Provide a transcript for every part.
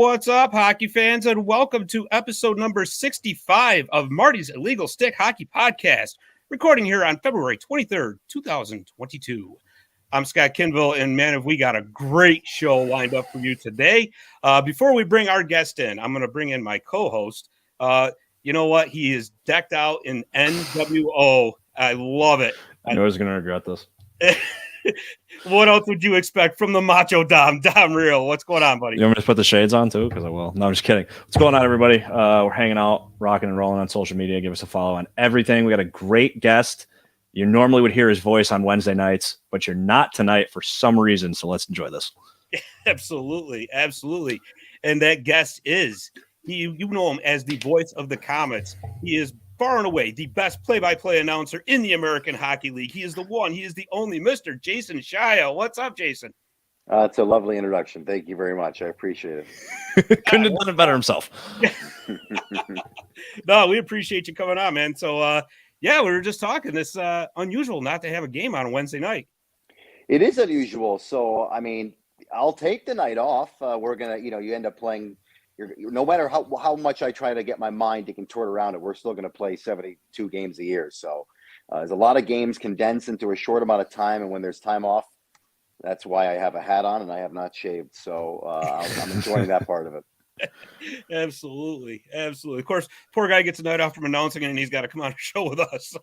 what's up, hockey fans, and welcome to episode number 65 of Marty's Illegal Stick Hockey Podcast, recording here on February 23rd, 2022. I'm Scott Kinville, and man, have we got a great show lined up for you today. Before we bring our guest in, I'm going to bring in my co-host. You know what? He is decked out in NWO. I love it. I know I was going to regret this. What else would you expect from the Macho Dom Real? What's going on, buddy? You want me to put the shades on too? Because I will. No, I'm just kidding. What's going on, everybody? We're hanging out, rocking and rolling on social media. Give us a follow on everything. We got a great guest. You normally would hear his voice on Wednesday nights, but you're not tonight for some reason. So let's enjoy this. Absolutely. Absolutely. And that guest is, you know him as the voice of the Comets. He is far and away the best play-by-play announcer in the American Hockey League. He is the one. He is the only Mr. Jason Shaya. What's up, Jason? It's a lovely introduction. Thank you very much. I appreciate it. Couldn't have done it better himself. No, we appreciate you coming on, man. So, yeah, we were just talking. It's unusual not to have a game on Wednesday night. It is unusual. So, I mean, I'll take the night off. We're going to, you end up playing. No matter how much I try to get my mind to contort around it, we're still going to play 72 games a year. So there's a lot of games condensed into a short amount of time. And when there's time off, that's why I have a hat on and I have not shaved. So I'm enjoying that part of it. Absolutely. Absolutely. Of course, poor guy gets a night off from announcing and he's got to come on a show with us.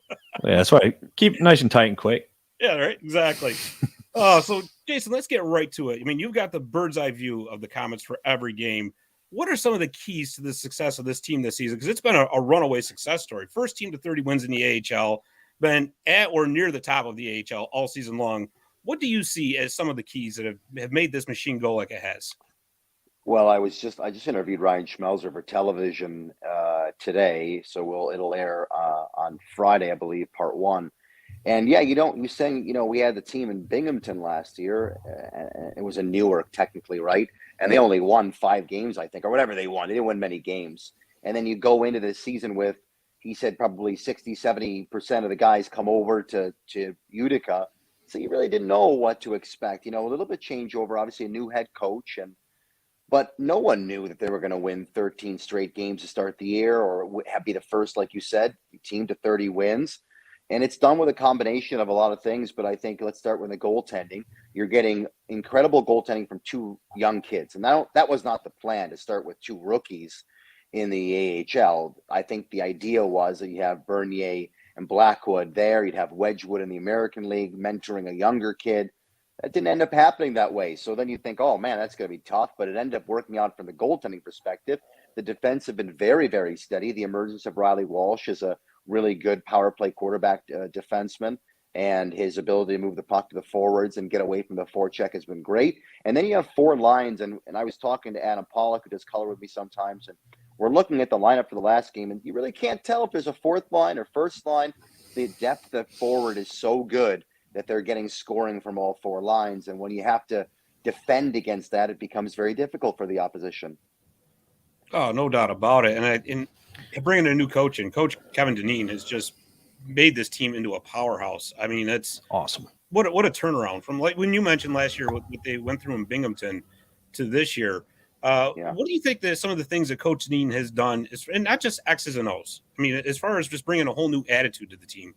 Yeah, that's right. Keep it nice and tight and quick. Yeah, right. Exactly. So, Jason, let's get right to it. I mean, you've got the bird's eye view of the Comets for every game. What are some of the keys to the success of this team this season? Because it's been a runaway success story. First team to 30 wins in the AHL, been at or near the top of the AHL all season long. What do you see as some of the keys that have made this machine go like it has? Well, I just interviewed Ryan Schmelzer for television today, so it'll air on Friday, I believe, part one. And yeah, you saying, we had the team in Binghamton last year. It was in Newark, technically, right? And they only won 5 games, I think, or whatever they won. They didn't win many games. And then you go into the season with, he said, probably 60-70% of the guys come over to Utica. So you really didn't know what to expect. A little bit changeover, obviously a new head coach. But no one knew that they were going to win 13 straight games to start the year or be the first, like you said, team to 30 wins. And it's done with a combination of a lot of things, but I think let's start with the goaltending. You're getting incredible goaltending from 2 young kids. And that was not the plan, to start with 2 rookies in the AHL. I think the idea was that you have Bernier and Blackwood there. You'd have Wedgwood in the American League mentoring a younger kid. That didn't end up happening that way. So then you think, oh, man, that's going to be tough. But it ended up working out from the goaltending perspective. The defense have been very, very steady. The emergence of Riley Walsh is a really good power play quarterback defenseman, and his ability to move the puck to the forwards and get away from the forecheck has been great. And then you have 4 lines, and I was talking to Adam Pollock, who does color with me sometimes, and we're looking at the lineup for the last game, and you really can't tell if there's a 4th line or first line. The depth of forward is so good that they're getting scoring from all 4 lines, and when you have to defend against that, it becomes very difficult for the opposition. Oh, no doubt about it. And bringing a new coach in, Coach Kevin Dineen has just made this team into a powerhouse. I mean, that's awesome. What a turnaround from, like when you mentioned last year what they went through in Binghamton to this year. What do you think that some of the things that Coach Dineen has done is, and not just X's and O's? I mean, as far as just bringing a whole new attitude to the team.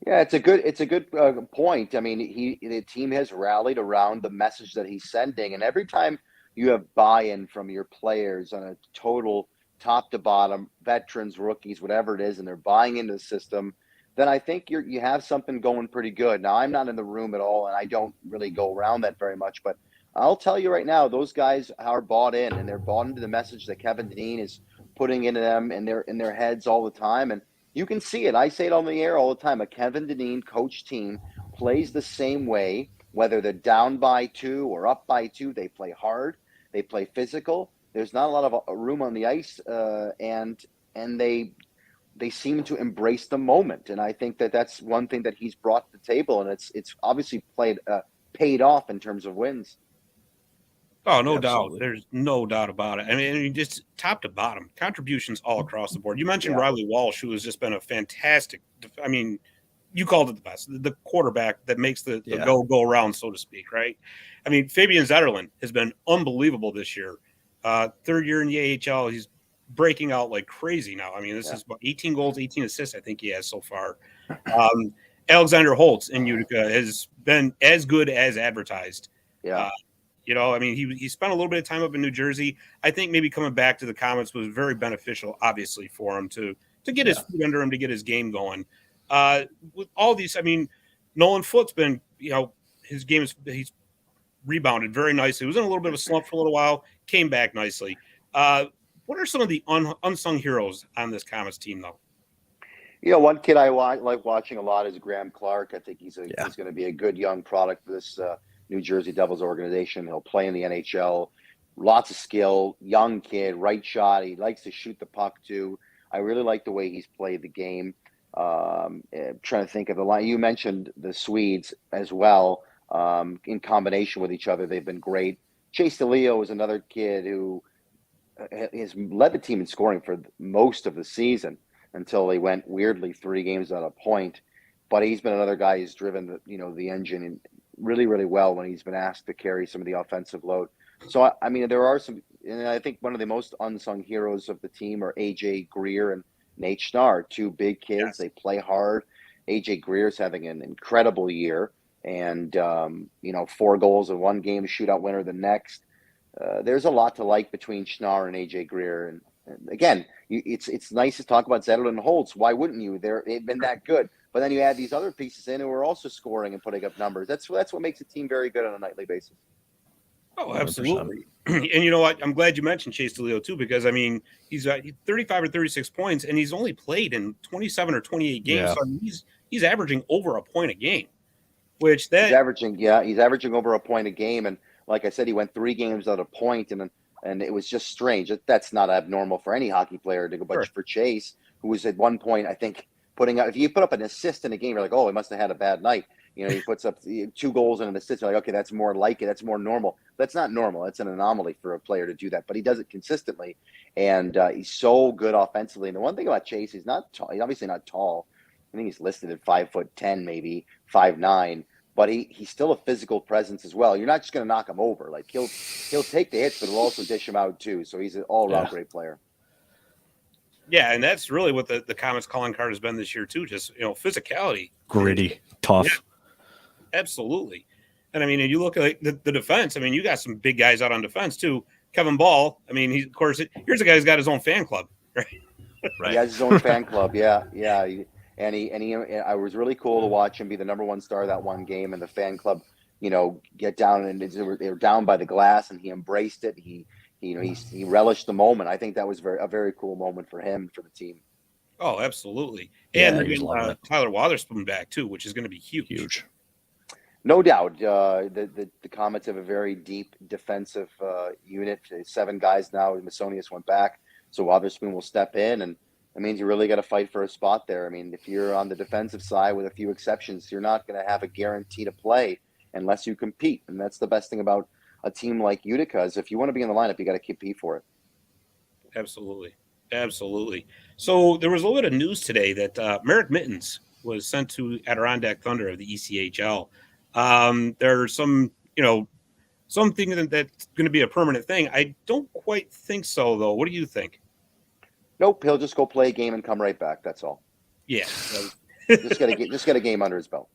Yeah, it's a good point. I mean, the team has rallied around the message that he's sending, and every time you have buy-in from your players on a total top to bottom, veterans, rookies, whatever it is, and they're buying into the system, then I think you have something going pretty good. Now, I'm not in the room at all, and I don't really go around that very much, but I'll tell you right now, those guys are bought in, and they're bought into the message that Kevin Dineen is putting into them and in their heads all the time. And you can see it. I say it on the air all the time. A Kevin Dineen coach team plays the same way, whether they're down by 2 or up by 2. They play hard. They play physical. There's not a lot of room on the ice, and they seem to embrace the moment. And I think that's one thing that he's brought to the table, and it's obviously paid off in terms of wins. Oh, no doubt. There's no doubt about it. I mean, just top to bottom, contributions all across the board. You mentioned Riley Walsh, who has just been a fantastic, I mean, you called it the best, the quarterback that makes the go around, so to speak, right? I mean, Fabian Zetterlund has been unbelievable this year. Third year in the AHL. He's breaking out like crazy now. I mean, this is about 18 goals, 18 assists, I think he has so far. Alexander Holtz in Utica has been as good as advertised. Yeah. I mean, he spent a little bit of time up in New Jersey. I think maybe coming back to the Comets was very beneficial, obviously, for him to get his feet under him, to get his game going. With all these, I mean, Nolan Foote's been, his game he's rebounded very nicely. He was in a little bit of a slump for a little while, came back nicely. What are some of the unsung heroes on this Comets team, though? One kid I like watching a lot is Graham Clark. I think he's going to be a good young product for this New Jersey Devils organization. He'll play in the NHL. Lots of skill, young kid, right shot. He likes to shoot the puck too. I really like the way he's played the game. Trying to think of the line. You mentioned the Swedes as well. In combination with each other, they've been great. Chase DeLeo is another kid who has led the team in scoring for most of the season until they went weirdly 3 games without a point. But he's been another guy who's driven the engine really, really well when he's been asked to carry some of the offensive load. So, I mean, there are some, and I think one of the most unsung heroes of the team are AJ Greer and Nate Schnarr, 2 big kids. Yes. They play hard. AJ Greer's having an incredible year, and 4 goals in one game, shootout winner the next. There's a lot to like between Schnarr and AJ Greer, and again, it's nice to talk about Zetterlund and Holtz. Why wouldn't you? They've been that good. But then you add these other pieces in who are also scoring and putting up numbers. That's what makes a team very good on a nightly basis. Oh, absolutely. 100%. And you know what? I'm glad you mentioned Chase DeLeo too, because I mean, he's 35 or 36 points, and he's only played in 27 or 28 games. Yeah. So I mean, he's averaging over a point a game, which he's averaging over a point a game. And like I said, he went 3 games without a point, and it was just strange. That's not abnormal for any hockey player to go, but for Chase, who was at one point, I think, if you put up an assist in a game, you're like, oh, he must have had a bad night. He puts up 2 goals and an assist. You're like, okay, that's more like it. That's more normal. That's not normal. That's an anomaly for a player to do that, but he does it consistently, and he's so good offensively. And the one thing about Chase, he's not tall. He's obviously not tall. I think he's listed at 5'10", maybe 5'9", but he's still a physical presence as well. You're not just going to knock him over. Like he'll take the hits, but he'll also dish him out too. So he's an all-around great player. Yeah, and that's really what the Comets calling card has been this year too. Just physicality, gritty, tough. Yeah, absolutely. And I mean, you look at the defense. I mean, you got some big guys out on defense too. Kevin Ball. I mean, here's a guy who's got his own fan club, right? Right. He has his own fan club. Yeah. And I was really cool to watch him be the number 1 star that one game, and the fan club, get down, and they were down by the glass, and he embraced it. He relished the moment. I think that was a very cool moment for him, for the team. Oh, absolutely. And Tyler Wotherspoon back too, which is going to be huge. No doubt. The Comets have a very deep defensive unit. 7 guys now. Masonius went back, so Wotherspoon will step in, and it means you really got to fight for a spot there. I mean, if you're on the defensive side, with a few exceptions, you're not going to have a guarantee to play unless you compete, and that's the best thing about a team like Utica is if you want to be in the lineup, you got to compete for it. Absolutely. So there was a little bit of news today that Merrick Mittens was sent to Adirondack Thunder of the ECHL. There's something that's going to be a permanent thing. I don't quite think so, though. What do you think? Nope, he'll just go play a game and come right back. That's all. Yeah, just get a game under his belt.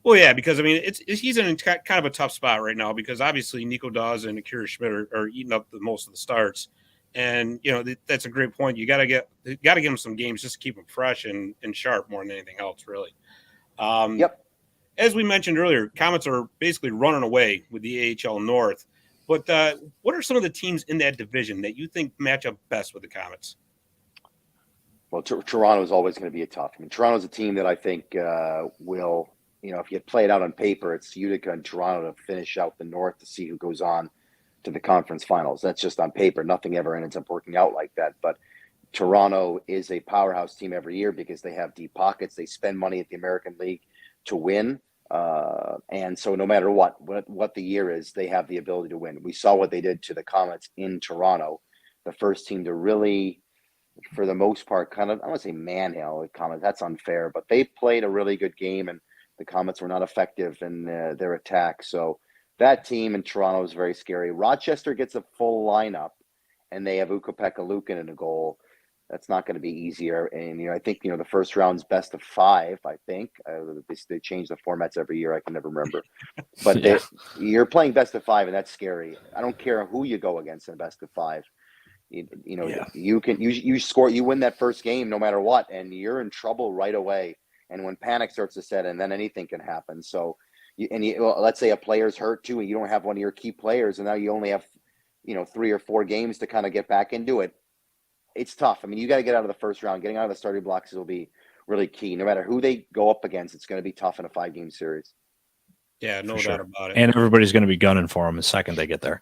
Well, yeah, because I mean, he's in kind of a tough spot right now because obviously Nico Dawes and Akira Schmidt are eating up most of the starts, and that's a great point. You got to give him some games just to keep him fresh and sharp more than anything else, really. Yep. As we mentioned earlier, Comets are basically running away with the AHL North. But what are some of the teams in that division that you think match up best with the Comets? Well, Toronto is always going to be a tough. I mean, Toronto's a team that I think will. If you play it out on paper, it's Utica and Toronto to finish out the North to see who goes on to the conference finals. That's just on paper. Nothing ever ends up working out like that. But Toronto is a powerhouse team every year because they have deep pockets. They spend money at the American League to win. And so no matter what the year is, they have the ability to win. We saw what they did to the Comets in Toronto, the first team to really, for the most part, kind of, I don't want to say manhandle the Comets. That's unfair, but they played a really good game, and the Comets were not effective in their attack. So that team in Toronto is very scary. Rochester gets a full lineup, and they have Ukko-Pekka Luukkonen in a goal, that's not going to be easier. And, I think, the first round's best of 5, I think. They change the formats every year. I can never remember. But Yeah. you're playing best of 5, and that's scary. I don't care who you go against in best of 5. You score, you win that first game no matter what, and you're in trouble right away. And when panic starts to set in, then anything can happen. So, let's say a player's hurt too, and you don't have one of your key players, and now you only have, 3 or 4 games to kind of get back into it. It's tough. I mean, you got to get out of the first round. Getting out of the starting blocks will be really key. No matter who they go up against, it's going to be tough in a 5-game series. Yeah, no doubt about it. And everybody's going to be gunning for them the second they get there.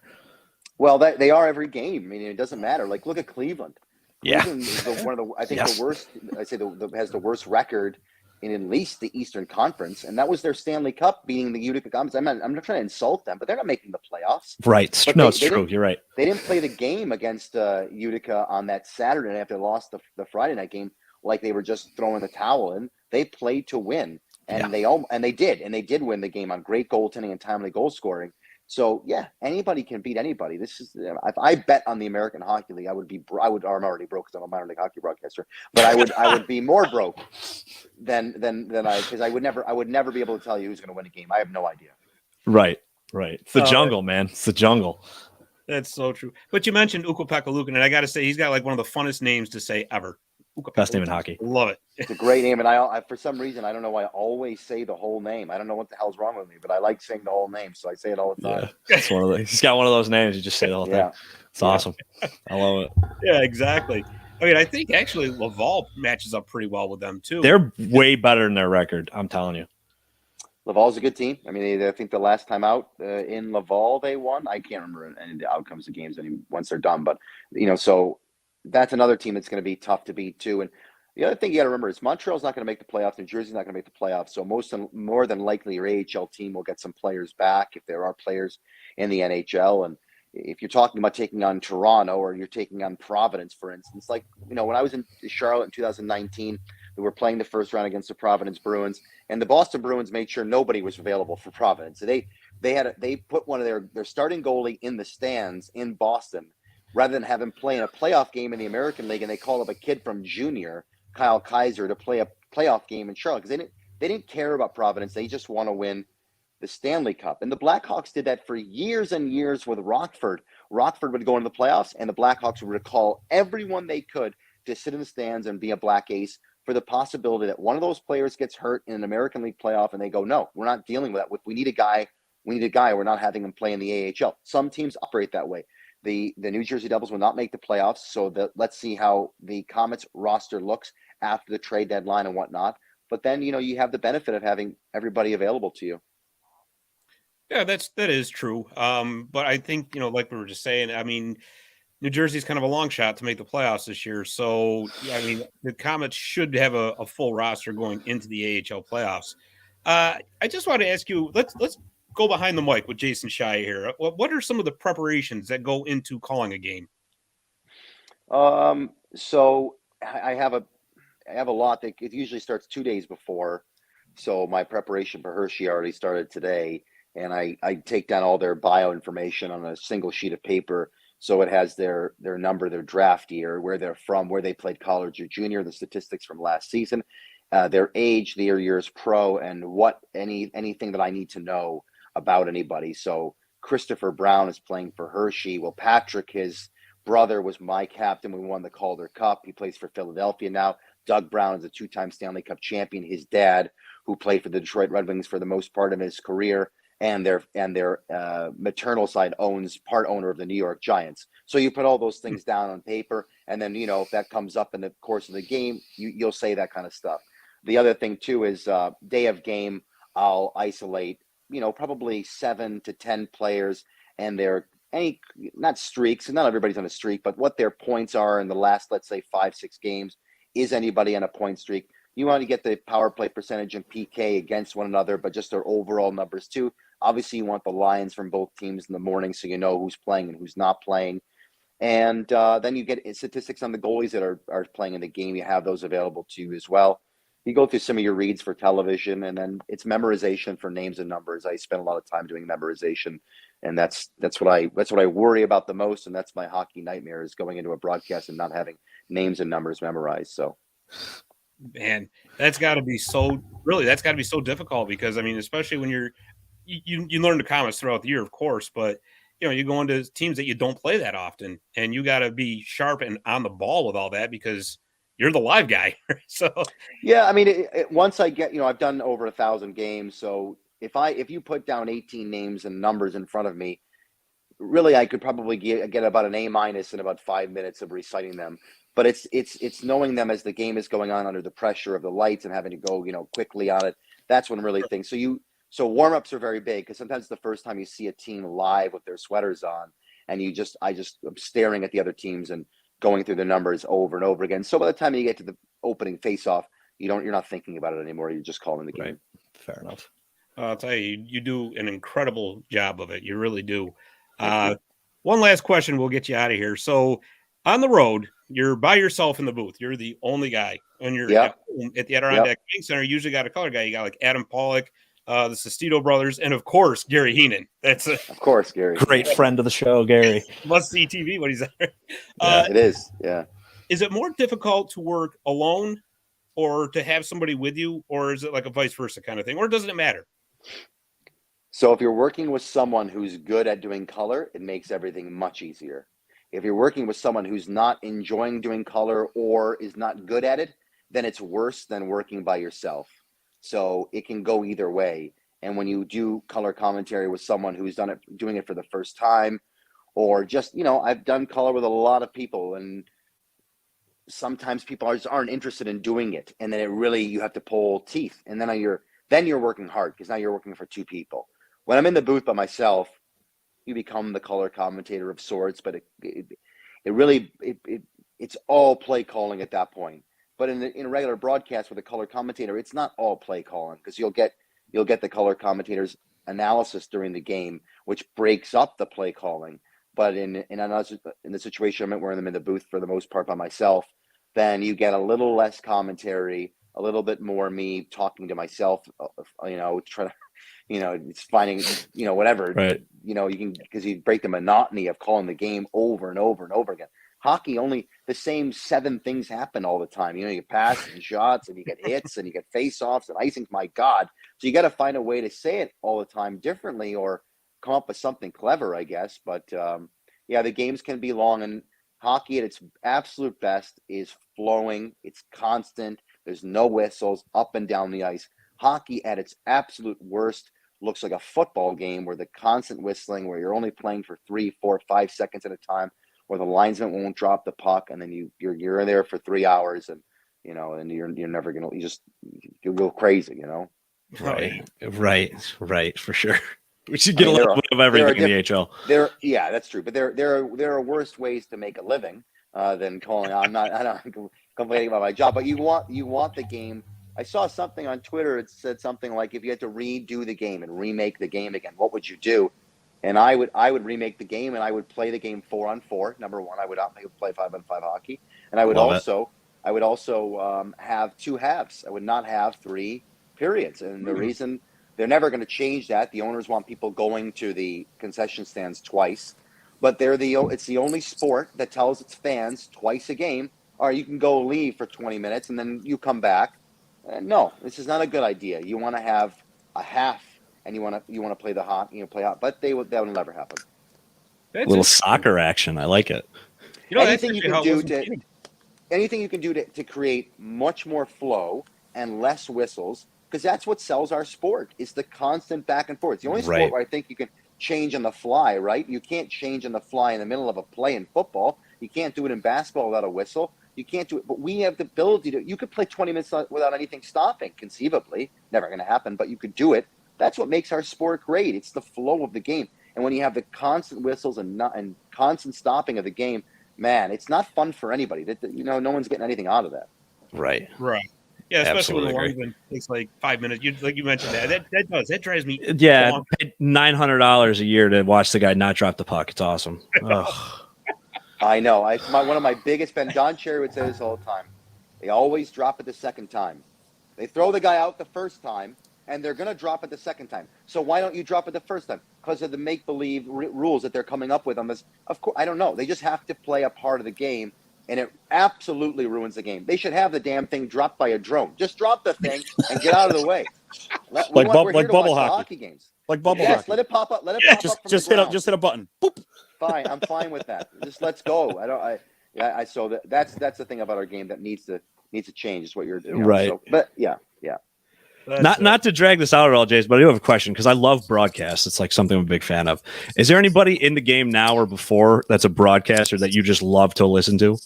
Well, they are every game. I mean, it doesn't matter. Like, look at Cleveland. Yeah. Cleveland is one of the, I think, the worst. I say has the worst record in at least the Eastern Conference, and that was their Stanley Cup, beating the Utica Comets. I'm not trying to insult them, but they're not making the playoffs. Right. It's true. You're right. They didn't play the game against Utica on that Saturday night after they lost the Friday night game like they were just throwing the towel in. They played to win, and they did win the game on great goaltending and timely goal scoring. So yeah, anybody can beat anybody. This is if I bet on the American Hockey League, I'm already broke because I'm a minor league hockey broadcaster, but I would be more broke than because I would never be able to tell you who's going to win a game. I have no idea. Right. It's the jungle, man. It's the jungle. That's so true. But you mentioned Ukko-Pekka Luukkonen, and I got to say he's got like one of the funnest names to say ever. Best name in hockey. Love it. It's a great name, and I for some reason I don't know why I always say the whole name. I don't know what the hell's wrong with me, but I like saying the whole name, so I say it all the time. Yeah, it's he's got one of those names. You just say the whole thing. It's awesome. I love it. Yeah, exactly. I mean, I think actually Laval matches up pretty well with them too. They're way better than their record. I'm telling you. Laval's a good team. I mean, I think the last time out in Laval they won. I can't remember any of the outcomes of games once they're done, but so that's another team that's going to be tough to beat too. And the other thing you got to remember is Montreal's not going to make the playoffs. New Jersey's not going to make the playoffs. So more than likely, your AHL team will get some players back if there are players in the NHL. And if you're talking about taking on Toronto or you're taking on Providence, for instance, like when I was in Charlotte in 2019, we were playing the first round against the Providence Bruins, and the Boston Bruins made sure nobody was available for Providence. So they put one of their starting goalie in the stands in Boston rather than have him play in a playoff game in the American League, and they call up a kid from junior, Kyle Kaiser, to play a playoff game in Charlotte because they didn't care about Providence. They just want to win the Stanley Cup. And the Blackhawks did that for years and years with Rockford. Rockford would go into the playoffs, and the Blackhawks would call everyone they could to sit in the stands and be a black ace for the possibility that one of those players gets hurt in an American League playoff, and they go, no, we're not dealing with that. We need a guy. We're not having him play in the AHL. Some teams operate that way. The New Jersey Devils will not make the playoffs, so let's see how the Comets roster looks after the trade deadline and whatnot. But then, you have the benefit of having everybody available to you. Yeah, that is true. But I think, like we were just saying, I mean, New Jersey's kind of a long shot to make the playoffs this year. So, I mean, the Comets should have a full roster going into the AHL playoffs. I just want to ask you, let's go behind the mic with Jason Shaya here. What are some of the preparations that go into calling a game? So I have a lot that it usually starts 2 days before. So my preparation for Hershey already started today, and I take down all their bio information on a single sheet of paper. So it has their number, their draft year, where they're from, where they played college or junior, the statistics from last season, their age, their years pro, and anything that I need to know about anybody. So Christopher Brown is playing for Hershey. Well, Patrick, his brother, was my captain. We won the Calder Cup. He plays for Philadelphia now. Doug Brown is a 2-time Stanley Cup champion. His dad, who played for the Detroit Red Wings for the most part of his career, and their maternal side part owner of the New York Giants. So you put all those things down on paper, and then if that comes up in the course of the game, you'll say that kind of stuff. The other thing too is day of game, I'll isolate probably 7 to 10 players and their not streaks, and not everybody's on a streak, but what their points are in the last, let's say, 5-6 games. Is anybody on a point streak? You want to get the power play percentage and PK against one another, but just their overall numbers too. Obviously, you want the lines from both teams in the morning so you know who's playing and who's not playing. And then you get statistics on the goalies that are playing in the game. You have those available to you as well. you go through some of your reads for television, and then it's memorization for names and numbers. I spend a lot of time doing memorization, and that's what I worry about the most, and that's my hockey nightmare, is going into a broadcast and not having names and numbers memorized. So, man, that's got to be so difficult, because I mean, especially when you learn the comments throughout the year, of course, but you go into teams that you don't play that often, and you got to be sharp and on the ball with all that, because you're the live guy. So yeah, I mean, once I get, I've done over 1,000 games. So if you put down 18 names and numbers in front of me, really, I could probably get about an A- in about 5 minutes of reciting them. But it's knowing them as the game is going on under the pressure of the lights and having to go, quickly on it. That's when really things. So warm-ups are very big, because sometimes it's the first time you see a team live with their sweaters on, and I'm staring at the other teams and going through the numbers over and over again. So by the time you get to the opening face-off, you're not thinking about it anymore. You're just calling the game. Right. Fair enough. I'll tell you, you do an incredible job of it. You really do. One last question, we'll get you out of here. So on the road, you're by yourself in the booth. You're the only guy, and you're at the Adirondack Bank Center. You usually got a color guy. You got like Adam Pollock, the Sestito brothers, and of course Gary Heenan. Of course, Gary. Great friend of the show, Gary. Must see TV when he's there. It is. Yeah. Is it more difficult to work alone, or to have somebody with you, or is it like a vice versa kind of thing, or doesn't it matter? So if you're working with someone who's good at doing color, it makes everything much easier. If you're working with someone who's not enjoying doing color or is not good at it, then it's worse than working by yourself. So it can go either way. And when you do color commentary with someone who's doing it for the first time, or just, I've done color with a lot of people, and sometimes people just aren't interested in doing it. And then you have to pull teeth. And then you're working hard, because now you're working for two people. When I'm in the booth by myself, you become the color commentator of sorts, but it's all play calling at that point. But in a regular broadcast with a color commentator, it's not all play calling, because you'll get the color commentator's analysis during the game, which breaks up the play calling. But in the situation where I'm in the booth for the most part by myself, then you get a little less commentary, a little bit more me talking to myself, trying to, it's finding, whatever, right. You can, because you break the monotony of calling the game over and over and over again. Hockey, only the same 7 things happen all the time. You get passes and shots, and you get hits, and you get face-offs and icings. My God. So you got to find a way to say it all the time differently, or come up with something clever, I guess. But the games can be long, and hockey at its absolute best is flowing. It's constant. There's no whistles up and down the ice. Hockey at its absolute worst looks like a football game, where the constant whistling, where you're only playing for 3, 4, 5 seconds at a time, where the linesman won't drop the puck, and then you're in there for 3 hours, and and you're never gonna, you'll go crazy, Right, for sure. We should get a little bit of everything in the HL. That's true, but there are worse ways to make a living than calling. I'm not complaining about my job, but you want the game. I saw something on Twitter. It said something like, if you had to redo the game and remake the game again, what would you do? And I would remake the game, and I would play the game 4-on-4. Number one, I would play 5-on-5 hockey, and I would also have 2 halves. I would not have 3 periods. And the reason, they're never going to change that. The owners want people going to the concession stands twice, but it's the only sport that tells its fans twice a game, all right, you can go leave for 20 minutes and then you come back. No, this is not a good idea. You want to have a half, and you want to play the hot, play hot, but that will never happen. A little soccer action. I like it. Anything you can do to create much more flow and less whistles, because that's what sells our sport, is the constant back and forth. It's the only sport where I think you can change on the fly, right? You can't change on the fly in the middle of a play in football. You can't do it in basketball without a whistle. You can't do it, but we have the ability you could play 20 minutes without anything stopping, conceivably. Never going to happen, but you could do it. That's what makes our sport great. It's the flow of the game. And when you have the constant whistles and constant stopping of the game, man, it's not fun for anybody. No one's getting anything out of that. Right. Yeah, especially when the linesman takes like 5 minutes. You mentioned that drives me. Yeah, I paid $900 a year to watch the guy not drop the puck. It's awesome. I know. One of my biggest Ben Don Cherry would say this all the time. They always drop it the second time. They throw the guy out the first time, and they're going to drop it the second time. So why don't you drop it the first time? Because of the make-believe rules that they're coming up with on this. Of course, I don't know. They just have to play a part of the game, and it absolutely ruins the game. They should have the damn thing dropped by a drone. Just drop the thing and get out of the way. Like bubble hockey games. Like bubble yes, hockey. Let it pop up. Let it pop up. Just hit a button. Boop. Fine, I'm fine with that. Just let's go. So that's the thing about our game that needs to change. Is what you're doing, right? So, but yeah. Not to drag this out at all, Jason, but I do have a question because I love broadcasts. It's like something I'm a big fan of. Is there anybody in the game now or before that's a broadcaster that you just love to listen to?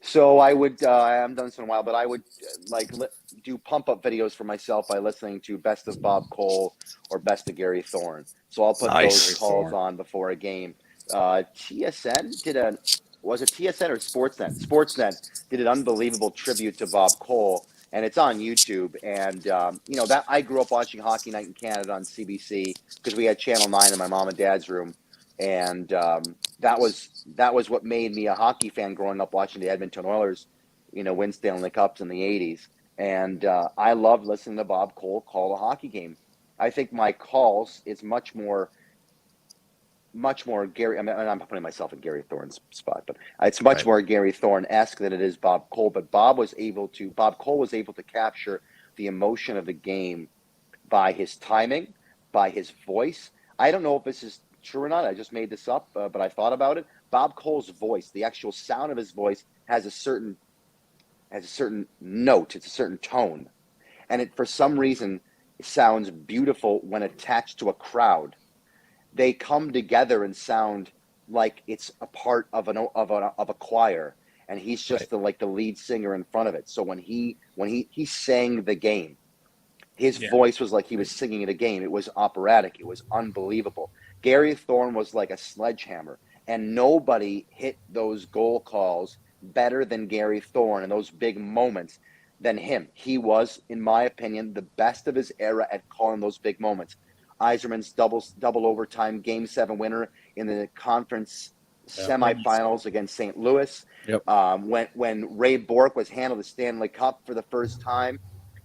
So I would, I haven't done this in a while, but I would do pump up videos for myself by listening to Best of Bob Cole or Best of Gary Thorne. So I'll put those calls on before a game. TSN was it TSN or Sportsnet? Sportsnet did an unbelievable tribute to Bob Cole, and it's on YouTube. And that I grew up watching Hockey Night in Canada on CBC because we had Channel 9 in my mom and dad's room, and that was what made me a hockey fan growing up, watching the Edmonton Oilers, win Stanley Cups in the 80s. And I loved listening to Bob Cole call a hockey game. I think my calls is much more Gary. I mean, I'm putting myself in Gary Thorne's spot, but it's much more Gary Thorne-esque than it is Bob Cole. But Bob Cole was able to capture the emotion of the game by his timing, by his voice. I don't know if this is true or not. I just made this up, but I thought about it. Bob Cole's voice, the actual sound of his voice, has a certain note. It's a certain tone, and it for some reason sounds beautiful when attached to a crowd. They come together and sound like it's a part of a choir, and he's just the lead singer in front of it. So when he sang the game, his voice was like he was singing the game. It was operatic. It was unbelievable. Gary Thorne was like a sledgehammer, and nobody hit those goal calls better than Gary Thorne in those big moments than him. He was, in my opinion, the best of his era at calling those big moments. Yzerman's double overtime Game 7 winner in the conference semifinals against St. Louis. Yep. When Ray Bourque was handled the Stanley Cup for the first time.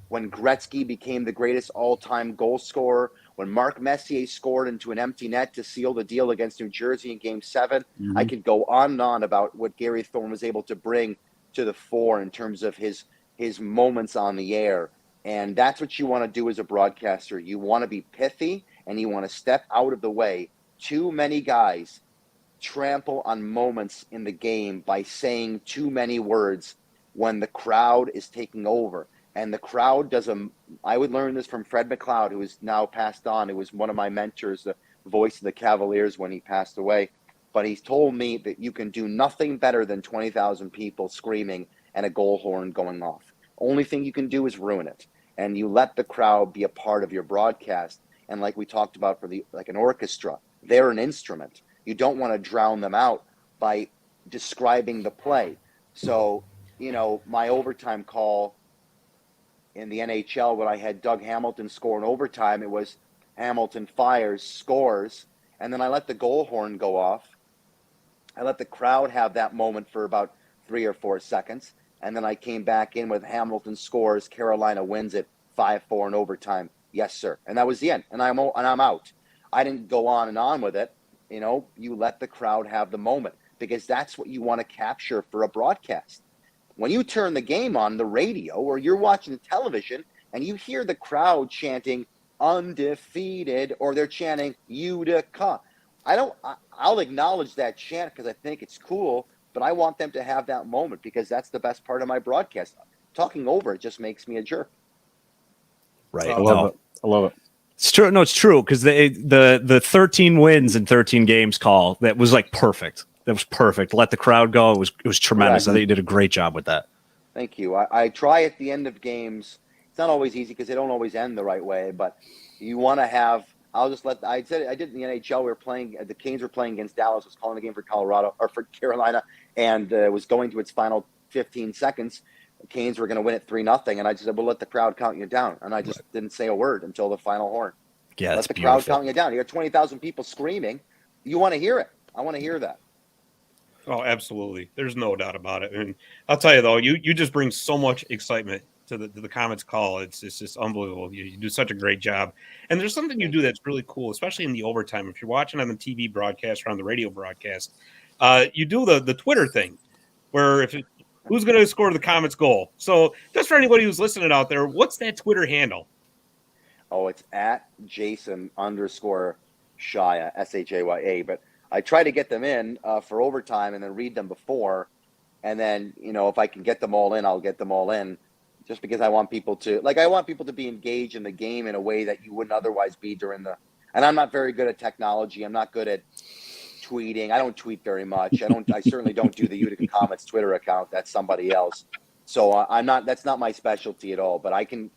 When Gretzky became the greatest all-time goal scorer. When Mark Messier scored into an empty net to seal the deal against New Jersey in Game 7. Mm-hmm. I could go on and on about what Gary Thorne was able to bring to the fore in terms of his moments on the air. And that's what you want to do as a broadcaster. You want to be pithy, and you want to step out of the way. Too many guys trample on moments in the game by saying too many words when the crowd is taking over. And the crowd I would learn this from Fred McLeod, who is now passed on, who was one of my mentors, the voice of the Cavaliers when he passed away. But he's told me that you can do nothing better than 20,000 people screaming and a goal horn going off. Only thing you can do is ruin it. And you let the crowd be a part of your broadcast. And like we talked about for an orchestra, they're an instrument. You don't want to drown them out by describing the play. So, my overtime call in the NHL, when I had Doug Hamilton score in overtime, it was Hamilton fires, scores, and then I let the goal horn go off. I let the crowd have that moment for about 3 or 4 seconds. And then I came back in with Hamilton scores, Carolina wins it 5-4 in overtime. Yes, sir. And that was the end. And I'm out. I didn't go on and on with it. You let the crowd have the moment because that's what you want to capture for a broadcast. When you turn the game on the radio or you're watching the television and you hear the crowd chanting undefeated or they're chanting Utica, I'll acknowledge that chant because I think it's cool. But I want them to have that moment because that's the best part of my broadcast. Talking over it just makes me a jerk. Right. I love it. It's true. No, it's true because the 13 wins in 13 games call that was perfect. That was perfect. Let the crowd go. It was tremendous. Right. I think you did a great job with that. Thank you. I try at the end of games. It's not always easy because they don't always end the right way. But you want to have. I did in the NHL. We were playing. The Canes were playing against Dallas. I was calling the game for Colorado or for Carolina, and was going to its final 15 seconds. The Canes were going to win it 3-0, and I just said, "Well, let the crowd count you down." And I just didn't say a word until the final horn. Yeah, let the crowd count you down. You got 20,000 people screaming. You want to hear it. I want to hear that. Oh, absolutely. There's no doubt about it. And I'll tell you though, you just bring so much excitement to the Comets call. It's just unbelievable. You do such a great job. And there's something you do that's really cool, especially in the overtime. If you're watching on the TV broadcast or on the radio broadcast, you do the Twitter thing where who's going to score the Comets goal. So just for anybody who's listening out there, what's that Twitter handle? Oh, it's at Jason_Shaya, Shaya. But I try to get them in for overtime and then read them before. And then, if I can get them all in, I'll get them all in, just because I want people to be engaged in the game in a way that you wouldn't otherwise be and I'm not very good at technology. I'm not good at tweeting. I don't tweet very much. I certainly don't do the Utica Comets Twitter account. That's somebody else. So that's not my specialty at all, but I can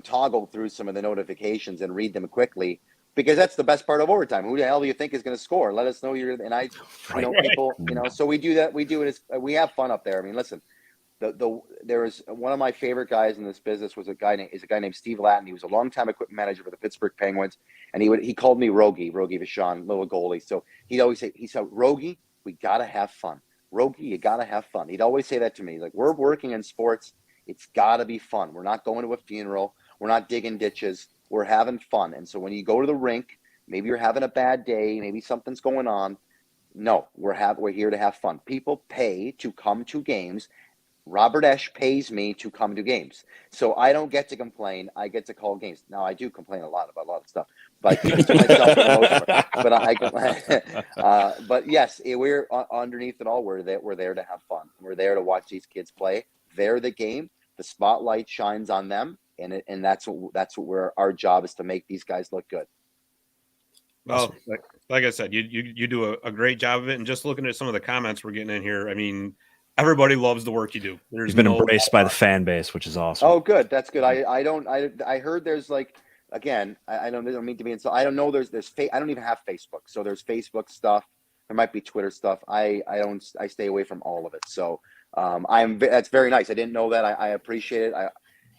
toggle through some of the notifications and read them quickly, because that's the best part of overtime. Who the hell do you think is going to score? Let us know people, so we do that. We do it we have fun up there. I mean, listen, there is one of my favorite guys in this business is a guy named Steve Lattin. He was a longtime equipment manager for the Pittsburgh Penguins. And he called me Rogie Vachon, little goalie. So he'd always say, Rogie, we got to have fun. Rogie, you got to have fun. He'd always say that to me. Like, we're working in sports. It's got to be fun. We're not going to a funeral. We're not digging ditches. We're having fun. And so when you go to the rink, maybe you're having a bad day, maybe something's going on. No, we're here to have fun. People pay to come to games. Robert Esch pays me to come to games. So I don't get to complain. I get to call games. Now, I do complain a lot about a lot of stuff, but I keep it to myself for the most part. But yes, we're underneath it all. We're there to have fun. We're there to watch these kids play. They're the game. The spotlight shines on them. And that's what our job is, to make these guys look good. Well, like I said, you do a great job of it. And just looking at some of the comments we're getting in here, I mean, everybody loves the work you do. You've been embraced by the fan base, which is awesome. Oh, good. That's good. I heard there's again, I don't mean to be insulting. I don't know. I don't even have Facebook. So there's Facebook stuff. There might be Twitter stuff. I stay away from all of it. So that's very nice. I didn't know that. I appreciate it.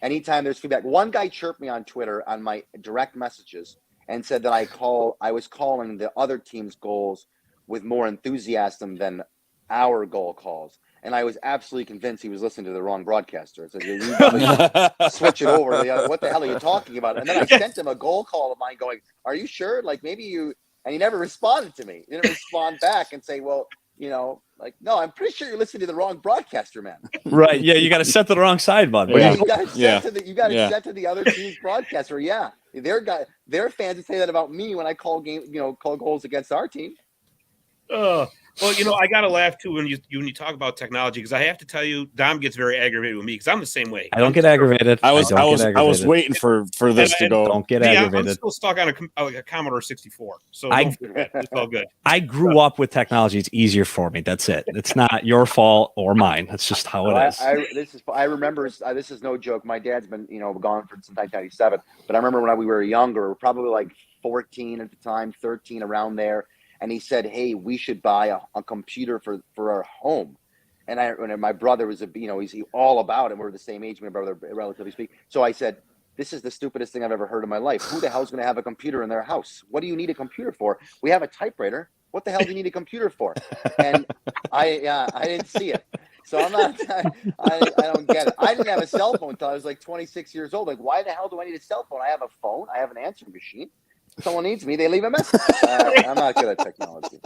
Anytime there's feedback. One guy chirped me on Twitter on my direct messages and said that I was calling the other team's goals with more enthusiasm than our goal calls. And I was absolutely convinced he was listening to the wrong broadcaster. I said, you switch it over. What the hell are you talking about? And then I sent him a goal call of mine going, are you sure? Like, maybe you – and he never responded to me. He didn't respond back and say, well, no, I'm pretty sure you're listening to the wrong broadcaster, man. Right. Yeah, you got to set to the wrong side button. Yeah, you got to set to the other team's broadcaster. Yeah, their fans would say that about me when I call goals against our team. Well, I got to laugh too when you talk about technology, because I have to tell you, Dom gets very aggravated with me because I'm the same way. I don't get aggravated. I was waiting for this to go. Don't get aggravated. I'm still stuck on a Commodore 64, so it's all good. I grew up with technology. It's easier for me. That's it. It's not your fault or mine. That's just how it is. I remember. This is no joke. My dad's been gone since 1997, but I remember when we were younger, probably like 14 at the time, 13 around there. And he said, hey, we should buy a computer for our home. And my brother was he's all about it. We're the same age, my brother, relatively speaking. So I said, this is the stupidest thing I've ever heard in my life. Who the hell's going to have a computer in their house? What do you need a computer for? We have a typewriter. What the hell do you need a computer for? And I didn't see it. So I don't get it. I didn't have a cell phone until I was like 26 years old. Like, why the hell do I need a cell phone? I have a phone. I have an answering machine. Someone needs me, they leave a message. I'm not good at technology.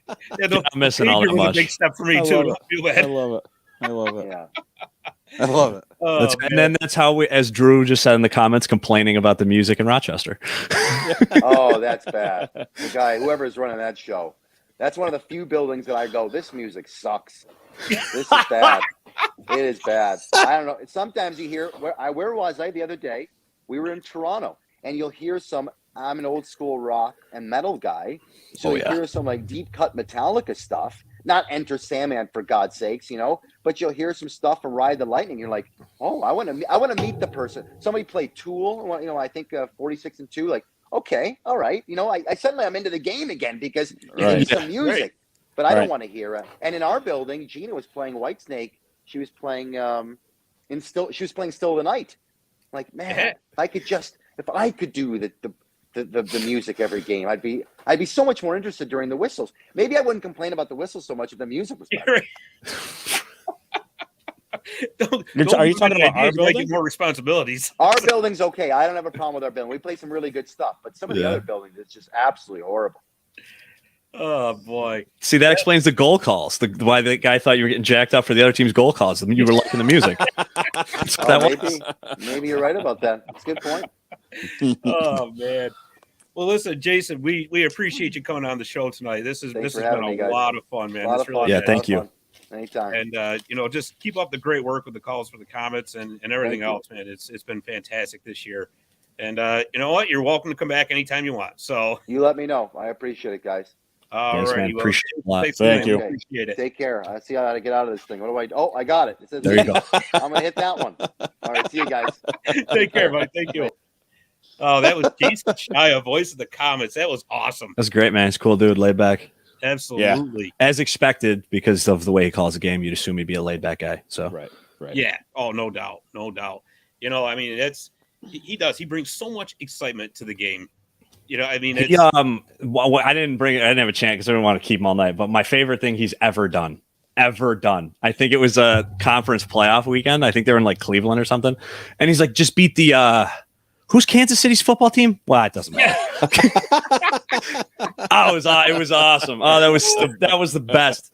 I'm missing all that much. A big step for me too. I love it. Yeah. I love it. And then that's how we, as Drew just said in the comments, complaining about the music in Rochester. Oh, that's bad. The guy, whoever is running that show, that's one of the few buildings that I go, this music sucks. This is bad. It is bad. I don't know. Sometimes you hear, where was I the other day? We were in Toronto, and you'll hear I'm an old school rock and metal guy. So you hear some like deep cut Metallica stuff, not Enter Sandman for God's sakes, but you'll hear some stuff from Ride the Lightning. You're like, oh, I want to meet the person. Somebody played Tool, I think 46 and 2, like, okay, all right. I suddenly I'm into the game again because you some music, right. But I don't want to hear it. And in our building, Gina was playing Whitesnake. She was playing Still of the Night. Like, man, if I could do the music every game, I'd be so much more interested during the whistles. Maybe I wouldn't complain about the whistles so much if the music was better. Are you talking about our building? More responsibilities. Our building's okay. I don't have a problem with our building. We play some really good stuff, but some of the other buildings, it's just absolutely horrible. Oh boy! See, that explains the goal calls. Why the guy thought you were getting jacked up for the other team's goal calls. You were liking the music. Maybe you're right about that. That's a good point. Oh man! Well, listen, Jason, we appreciate you coming on the show tonight. This has been a lot of fun, man. Thank you. Anytime. And just keep up the great work with the calls for the Comets and everything else, man. It's been fantastic this year. And you know what? You're welcome to come back anytime you want. So you let me know. I appreciate it, guys. All right. Well, appreciate it a lot. Thank you. Appreciate it. Take care. I see how to get out of this thing. What do I do? Oh, I got it. It says there you go. I'm gonna hit that one. All right. See you guys. Take care, buddy. Thank you. Oh, that was Jason Shaya, voice of the Comets. That was awesome. That's great, man. He's a cool dude, laid back. Absolutely. Yeah. As expected, because of the way he calls the game, you'd assume he'd be a laid back guy. So right. Yeah. Oh, no doubt. I mean, he does. He brings so much excitement to the game. I mean, it's, I didn't have a chance because I didn't want to keep him all night. But my favorite thing he's ever done. I think it was a conference playoff weekend. I think they were in like Cleveland or something. And he's like, just beat the who's Kansas City's football team? Well, it doesn't matter. It was awesome. Oh, that was the best.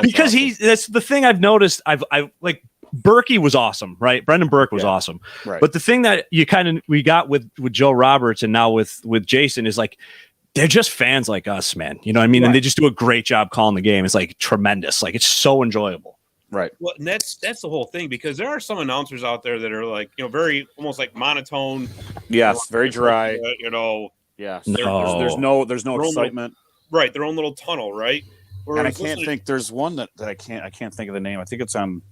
Because awesome. That's the thing I've noticed. I've like Berkey was awesome, right? Brendan Burke was awesome. Right. But the thing that we got with Joe Roberts and now with Jason is like they're just fans like us, man. You know what I mean? Right. And they just do a great job calling the game. It's like tremendous. Like it's so enjoyable. Right. Well, and that's the whole thing because there are some announcers out there that are like, very almost like monotone. Yes, very dry. Yes. There's no excitement. Right, their own little tunnel, right? And I can't think. There's one that I can't think of the name. I think it's on.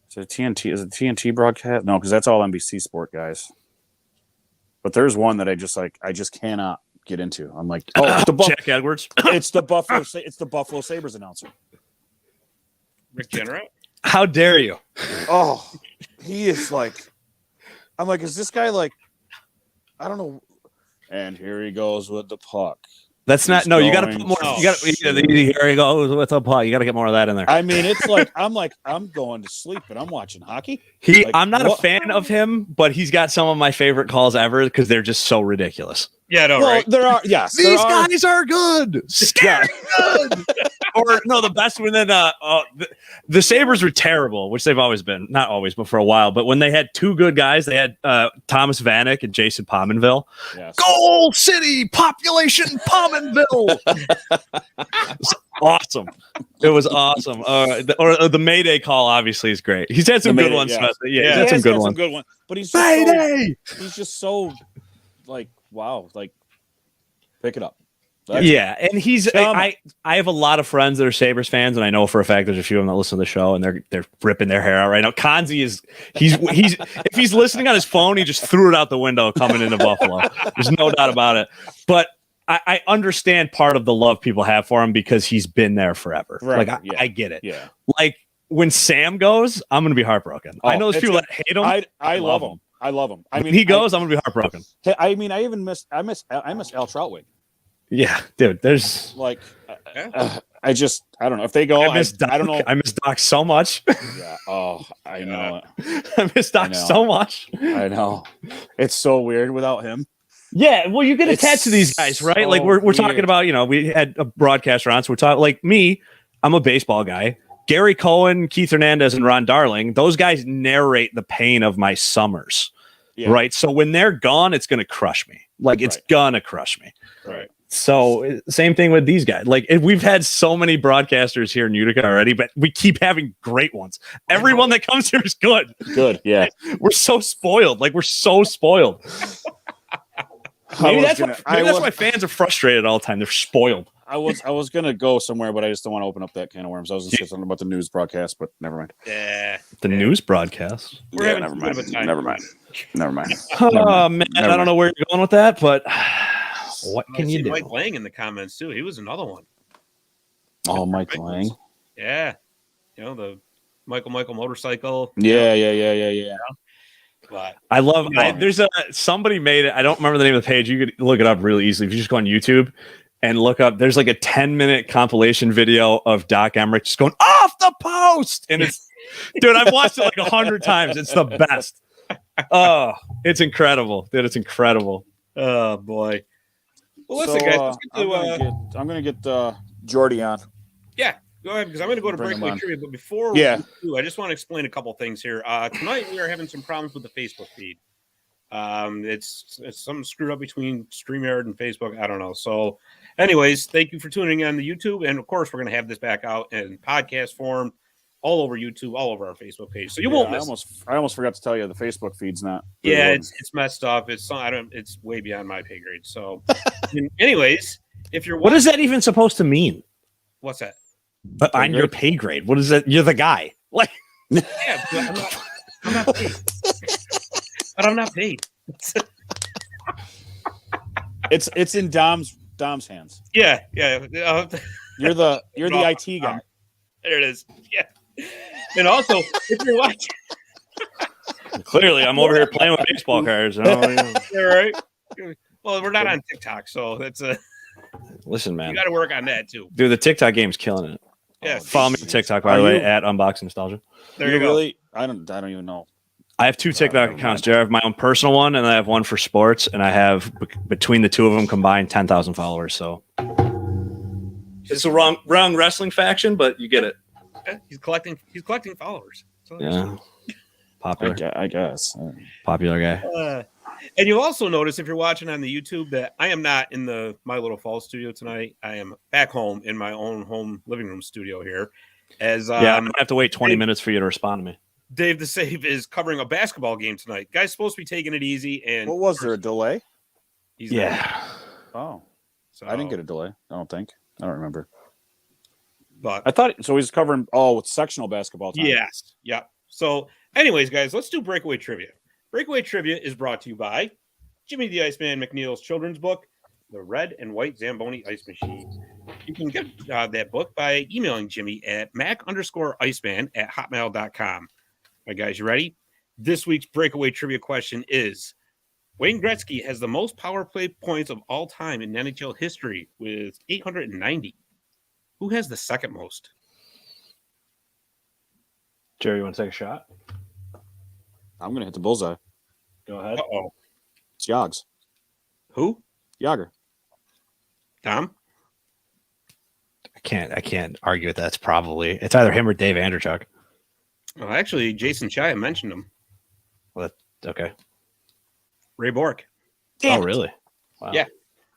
Is it TNT? Is it TNT broadcast? No, because that's all NBC Sport guys. But there's one that I just cannot get into. I'm like, Jack Edwards. It's the Buffalo Sabres announcer. Rick Jenner. How dare you? Oh, he is like. I'm like, is this guy like? I don't know. And here he goes with the puck. That's not. No, you got to put more. Here he goes with the puck. You got to get more of that in there. I mean, it's like I'm going to sleep and I'm watching hockey. I'm not a fan of him, but he's got some of my favorite calls ever because they're just so ridiculous. Yeah, no, right. There are. Yes, these guys are good. Scary good. Or no, the best one. Then the Sabres were terrible, which they've always been. Not always, but for a while. But when they had two good guys, they had Thomas Vanek and Jason Pominville. Yes. Gold City population Pominville. Awesome. It was awesome. Or the Mayday call obviously is great. He's had some good ones. Yeah, he's had some good ones. But he's just he's just so like wow, like pick it up. And he's I have a lot of friends that are Sabres fans, and I know for a fact there's a few of them that listen to the show, and they're ripping their hair out right now. Kanzi is he's if he's listening on his phone, he just threw it out the window coming into Buffalo. There's no doubt about it. But I understand part of the love people have for him because he's been there forever. Right. Like I get it. Yeah. Like when Sam goes, I'm gonna be heartbroken. I know there's people that hate him. I love him. I love him. I mean, when he goes, I'm gonna be heartbroken. I mean, I miss Al Troutwig. Yeah, dude. There's like, I don't know if they go. I don't know. I miss Doc so much. Yeah. Oh, I know. I miss Doc so much. I know. It's so weird without him. Yeah. Well, you get attached to these guys, right? So like we're talking about. We had a broadcaster on, so we're talking like me. I'm a baseball guy. Gary Cohen, Keith Hernandez, and Ron Darling. Those guys narrate the pain of my summers. Yeah. Right. So when they're gone, it's gonna crush me. Like it's gonna crush me. Right. So same thing with these guys. Like we've had so many broadcasters here in Utica already, but we keep having great ones. Everyone that comes here is good. Good, yeah. We're so spoiled. Like we're so spoiled. Maybe that's why fans are frustrated all the time. They're spoiled. I was gonna go somewhere, but I just don't want to open up that can of worms. I was gonna say something about the news broadcast, but never mind. Yeah, the news broadcast. Never mind. Oh man, I don't know where you're going with that, but. What can you do? Mike Lang in the comments too. He was another one. Oh, Mike Lang. Yeah, the Michael motorcycle. Yeah. But I love. There's somebody made it. I don't remember the name of the page. You could look it up really easily if you just go on YouTube, and look up. There's like a 10-minute compilation video of Doc Emmerich just going off the post, and it's, dude, I've watched it like 100 times. It's the best. Oh, it's incredible, dude. It's incredible. Oh boy. Well, listen, guys. Let's get to, I'm gonna get Jordy on. Yeah, go ahead, because I'm going to go to Bring him breakaway on. trivia. But before we do, I just want to explain a couple things here. Tonight we are having some problems with the Facebook feed. It's something screwed up between StreamYard and Facebook. I don't know. So, anyways, thank you for tuning in on the YouTube, and of course, we're going to have this back out in podcast form, all over YouTube, all over our Facebook page. So you won't miss. I almost forgot to tell you the Facebook feed's not. Yeah, it's messed up. It's way beyond my pay grade. So, anyways, if you're What is that even supposed to mean? What's that? On your pay grade? What is that? You're the guy. Like, yeah, but I'm not paid. But I'm not paid. It's in Dom's hands. Yeah. You're the IT guy. There it is. Yeah. And also, if you're watching, clearly, I'm over here playing with baseball cards. all right. Well, we're not on TikTok, so that's a. Listen, man, You got to work on that too. dude. The TikTok game's killing it. Yes. Follow me on TikTok, by the way, at Unboxing Nostalgia. There you go. Really? I don't even know. I have two TikTok accounts, Jared. I have my own personal one, and I have one for sports, and I have between the two of them combined 10,000 followers. So it's the wrong wrestling faction, but you get it. Yeah, he's collecting followers. So Yeah, popular. I guess. Popular guy. And you'll also notice if you're watching on the YouTube that I am not in the My Little Falls studio tonight. I am back home in my own home living room studio here. As I'm gonna have to wait 20 minutes for you to respond to me. Dave the Save is covering a basketball game tonight. Guy's supposed to be taking it easy. And What was there, a delay? He's Yeah. Oh, So, I didn't get a delay. I don't think. I don't remember. But I thought so. He's covering with sectional basketball time. yes, yeah. So, anyways, guys, let's do breakaway trivia. Breakaway trivia is brought to you by Jimmy the Iceman McNeil's children's book, The Red and White Zamboni Ice Machine. You can get that book by emailing Jimmy at mac_iceman@hotmail.com. All right, guys, you ready? This week's breakaway trivia question is: Wayne Gretzky has the most power play points of all time in NHL history with 890. Who has the second most? Jerry, you want to take a shot? I'm gonna hit the bullseye. Go ahead. Uh-oh. It's Yogs. Who? Yager. Tom? I can't argue with that. It's either him or Dave Andrechuk. Well, actually, Jason Shaya mentioned him. Well, okay. Ray Bork. Oh, really? Wow. Yeah.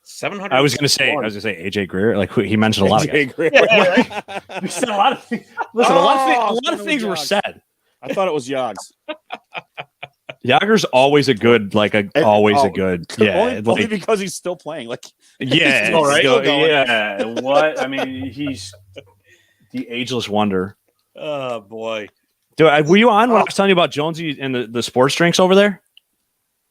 700. I was gonna say AJ Greer. Like he mentioned a lot of guys. Yeah, right. We said a lot of things. Listen, a lot of things were said. I thought it was Yogs. Yager's always a good, a good. Yeah, only because he's still playing. Like, yeah, still right. Yeah. What? I mean, he's the ageless wonder. Oh boy. Dude, were you on when I was telling you about Jonesy and the sports drinks over there?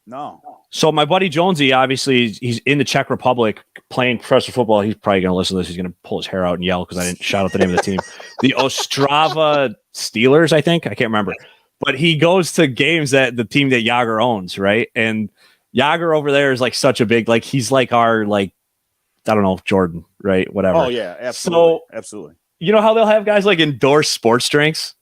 No. So my buddy Jonesy, obviously, he's in the Czech Republic playing professional football. He's probably going to listen to this. He's going to pull his hair out and yell because I didn't shout out the name of the team. The Ostrava Steelers, I think. I can't remember. But he goes to games that the team that Yager owns, right? And Yager over there is like such a big, like he's like our, like, I don't know, Jordan, right? Whatever. Oh, yeah, absolutely. So, absolutely. You know how they'll have guys like endorse sports drinks?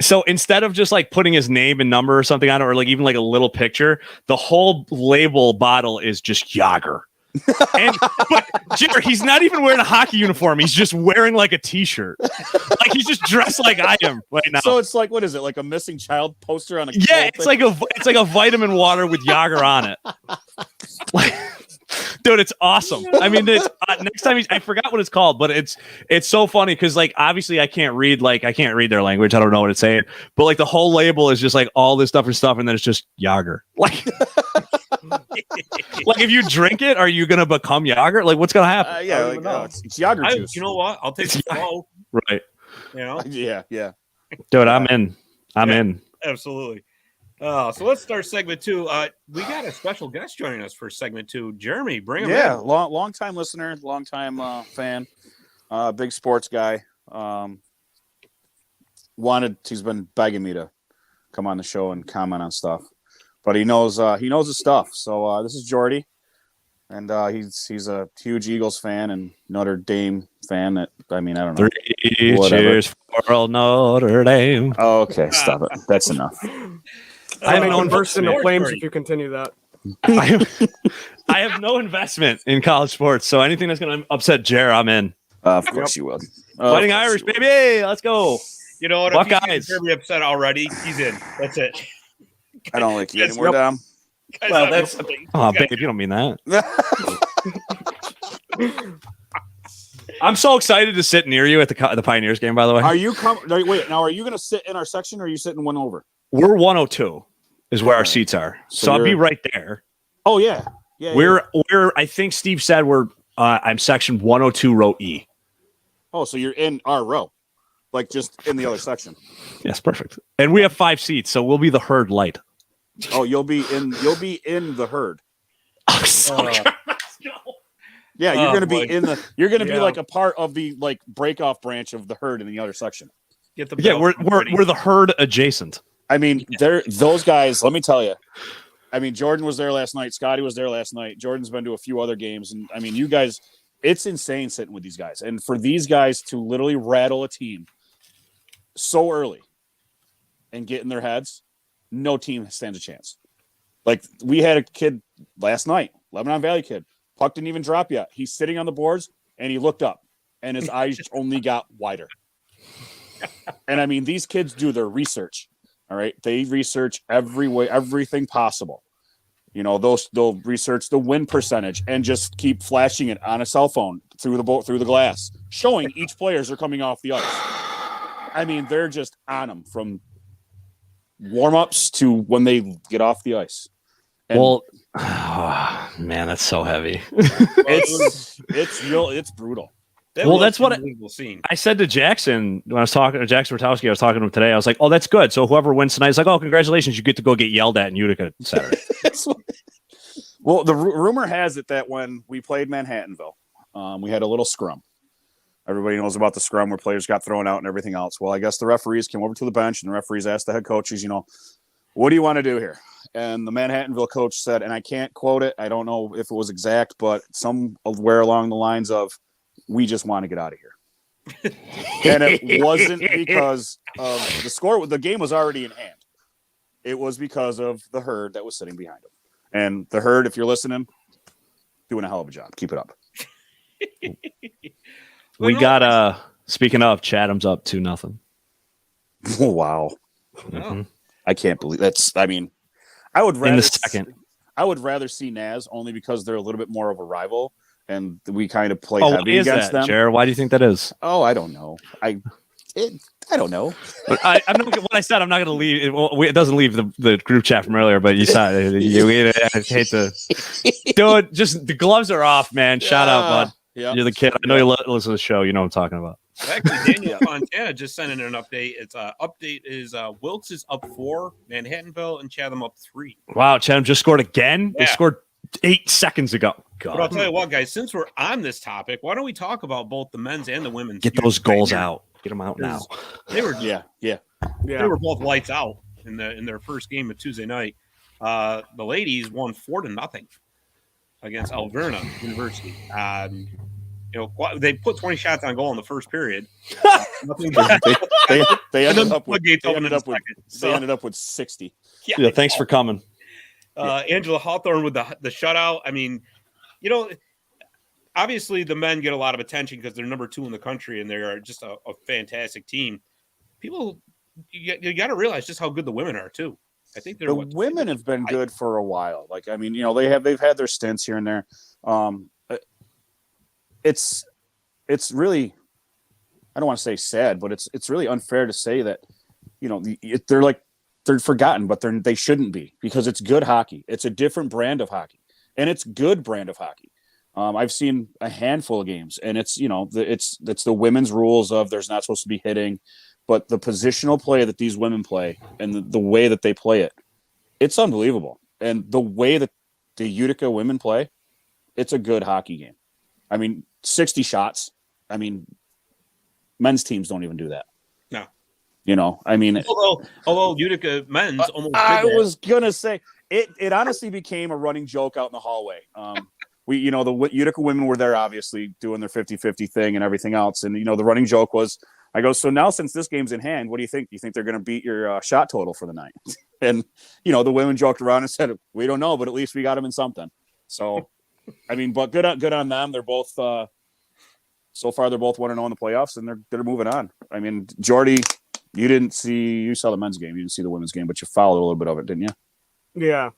So instead of just like putting his name and number or something on it, or like even like a little picture, the whole label bottle is just Yager. But Jimmer, he's not even wearing a hockey uniform. He's just wearing like a t-shirt. Like he's just dressed like I am right now. So it's like, what is it? Like a missing child poster on a it's like a vitamin water with Yager on it. Dude, it's awesome. I mean, next time I forgot what it's called, but it's so funny because like obviously I can't read their language. I don't know what it's saying, but like the whole label is just like all this stuff, and then it's just Yager. Like, like if you drink it, are you gonna become Yager? Like, what's gonna happen? It's Yager juice. You know what? I'll take the flow. Right. You know? Yeah. Dude, I'm in. I'm in. Absolutely. So let's start segment 2. We got a special guest joining us for segment 2. Jeremy, bring him in. Yeah, long time listener, long time fan, big sports guy. He's been begging me to come on the show and comment on stuff, but he knows his stuff. So this is Jordy, And he's a huge Eagles fan and Notre Dame fan. I don't know. 3 cheers for Notre Dame. Oh, okay, stop it. That's enough. I have no burst into investment. flames if you continue that. I have no investment in college sports, so anything that's going to upset Jer, I'm in. Of course you will. Fighting Irish, baby. Let's go. You know what? Buckeyes. If he's very upset already, he's in. That's it. I don't like you anymore, Dom. Well, that's. Oh, babe, you don't mean that. I'm so excited to sit near you at the Pioneers game. By the way, Are you wait? Now, are you going to sit in our section, or are you sitting one over? we're 102 is where our seats are, so I'll be right there. Oh yeah, We're I think Steve said we're. I'm section 102, row E. Oh, so you're in our row, like just in the other section. Yes, perfect. And we have 5 seats, so we'll be the herd light. Oh, you'll be in the herd. Yeah, you're going to be in the. You're going to be like a part of the like break off branch of the herd in the other section. Get the we're the herd adjacent. I mean, those guys. Let me tell you. I mean, Jordan was there last night. Scotty was there last night. Jordan's been to a few other games, and I mean, you guys. It's insane sitting with these guys, and for these guys to literally rattle a team so early and get in their heads, no team stands a chance. Like we had a kid last night, Lebanon Valley kid. Puck didn't even drop yet. He's sitting on the boards, and he looked up, and his eyes only got wider. And I mean, these kids do their research. All right, they research everything possible. You know, they'll research the win percentage and just keep flashing it on a cell phone through the glass, showing each players are coming off the ice. I mean, they're just on them from warm-ups to when they get off the ice. And man, that's so heavy. It's brutal. That's what I said to Jackson when I was talking to Jackson Rotowski. I was talking to him today. I was like, "Oh, that's good. So whoever wins tonight is like, oh, congratulations, you get to go get yelled at in Utica Saturday." Well, the rumor has it that when we played Manhattanville, we had a little scrum. Everybody knows about the scrum where players got thrown out and everything else. Well, I guess the referees came over to the bench and the referees asked the head coaches, you know, what do you want to do here? And the Manhattanville coach said, and I can't quote it, I don't know if it was exact, but somewhere along the lines of, we just want to get out of here. And it wasn't because of the score. The game was already in hand. It was because of the herd that was sitting behind him. And the herd, if you're listening, doing a hell of a job. Keep it up. We got speaking of, Chatham's up 2-0. Oh, wow. Mm-hmm. I can't believe that's. I mean, I would rather in the second. I would rather see Naz only because they're a little bit more of a rival, and we kind of play heavy against that, them. Jared? Why do you think that is? Oh, I don't know. I don't know. I'm not. What I said, I'm not going to leave. It doesn't leave the group chat from earlier, but you saw it. I hate to. Dude, just the gloves are off, man. Shout out, bud. Yeah. You're the kid. I know you listen to the show. You know what I'm talking about. Actually, Daniel Fontana just sent in an update. It's update is Wilkes is up 4, Manhattanville and Chatham up 3. Wow, Chatham just scored again. Yeah. They scored 8 seconds ago. God. But I'll tell you what, guys, since we're on this topic, why don't we talk about both the men's and the women's? Get those goals out. Get them out now. They were yeah. They were both lights out in their first game of Tuesday night. The ladies won 4-0 against Alverna University. You know, they put 20 shots on goal in the first period. They ended up with 60. Yeah, thanks for coming. Angela Hawthorne with the shutout. I mean, you know, obviously the men get a lot of attention because they're number 2 in the country and they are just a fantastic team. People, you got to realize just how good the women are too. I think the women have been good for a while. Like, I mean, you know, they've had their stints here and there. It's really, I don't want to say sad, but it's really unfair to say that, you know, they're forgotten, but they shouldn't be, because it's good hockey. It's a different brand of hockey, and it's good brand of hockey. I've seen a handful of games, and it's, you know, it's the women's rules of there's not supposed to be hitting, but the positional play that these women play and the way that they play it, it's unbelievable. And the way that the Utica women play, it's a good hockey game. I mean, 60 shots. I mean, men's teams don't even do that. No. You know, I mean, although Utica men's almost. I was gonna say it honestly became a running joke out in the hallway. the Utica women were there, obviously doing their 50-50 thing and everything else. And, the running joke was, I go, so now since this game's in hand, what do you think? Do you think they're going to beat your shot total for the night? And, the women joked around and said, we don't know, but at least we got them in something. So, I mean, but good on them. They're both, so far, they're both 1-0 in the playoffs, and they're moving on. I mean, Jordy, you saw the men's game. You didn't see the women's game, but you followed a little bit of it, didn't you? Yeah.